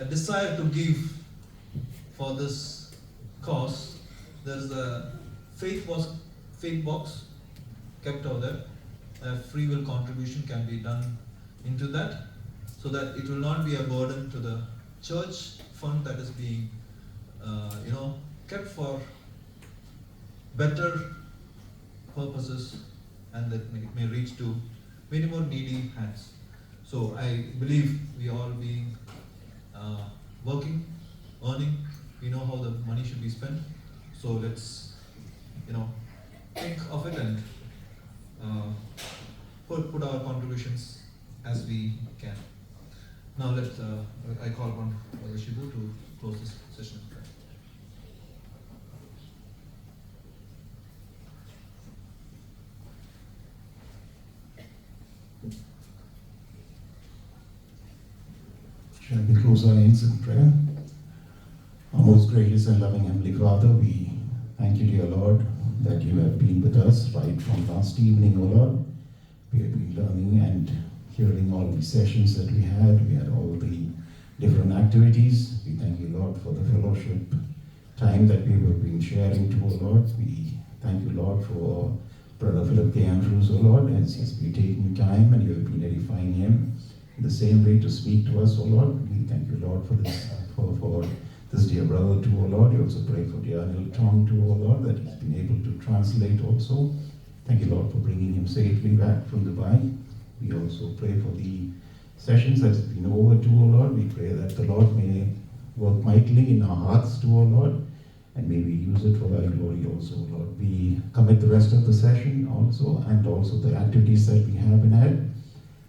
desire to give for this cause, there is a faith box kept out there. A free will contribution can be done into that, so that it will not be a burden to the church fund that is being kept for better purposes, and that may reach to many more needy hands. So I believe we all being working, earning, we know how the money should be spent. So let's think of it and put our contributions as we can. Now I call upon Brother Shibu to close this session. Shall we close our eyes in prayer? Our most gracious and loving Heavenly Father, we thank you, dear Lord, that you have been with us right from last evening, O Lord. We have been learning and hearing all the sessions that we had. We had all the different activities. We thank you, Lord, for the fellowship time that we have been sharing to, O Lord. We thank you, Lord, for Brother Philip K. Andrews, O Lord, as he's been taking time and you have been edifying him in the same way to speak to us, O Lord. We thank you, Lord, for this, for this dear brother too, O Lord. We also pray for dear Anil Tong too, O Lord, that he's been able to translate also. Thank you, Lord, for bringing him safely back from Dubai. We also pray for the sessions that have been over too, O Lord. We pray that the Lord may work mightily in our hearts too, O Lord, and may we use it for thy glory also, O Lord. We commit the rest of the session also, and also the activities that we have in ahead.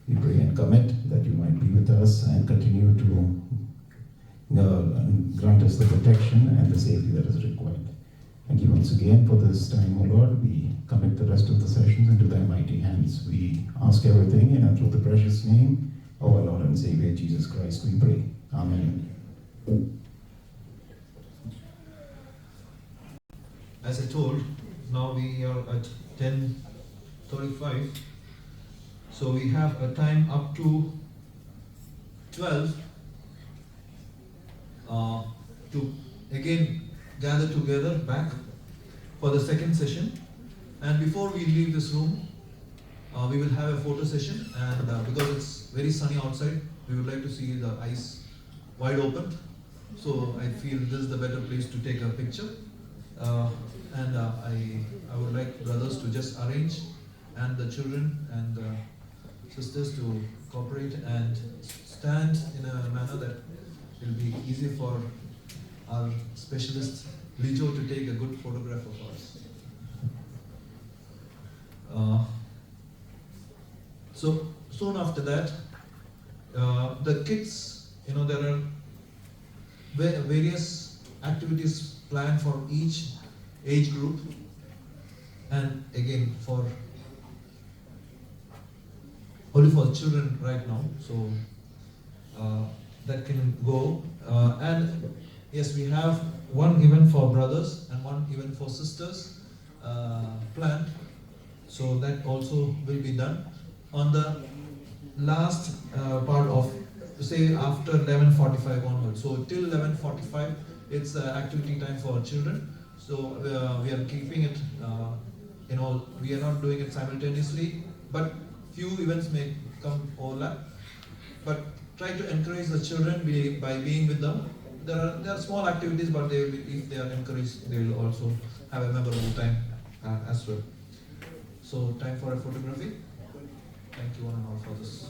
We pray and commit that you might be with us and continue to grant us the protection and the safety that is required. Thank you once again for this time, O Lord. We commit the rest of the sessions into thy mighty hands. We ask everything in and through the precious name of our Lord and Savior Jesus Christ, we pray. Amen. As I told, now we are at 10:35. So we have a time up to 12 to again gather together back for the second session. And before we leave this room, we will have a photo session, and because it's very sunny outside, we would like to see the eyes wide open. So I feel this is the better place to take a picture. I would like brothers to just arrange, and the children and sisters to cooperate and stand in a manner that will be easy for our specialist Lijo to take a good photograph of us. So soon after that, the kids, there are various activities planned for each age group, and again only for children right now, so that can go. And yes, we have one event for brothers and one event for sisters planned, so that also will be done on the last part of, say, after 11:45 onwards. So till 11:45, it's activity time for children. So we are keeping it, we are not doing it simultaneously, but few events may come overlap. But try to encourage the children by being with them. There are small activities, but if they are encouraged, they will also have a memorable time as well. So time for a photography. Thank you one and all for this.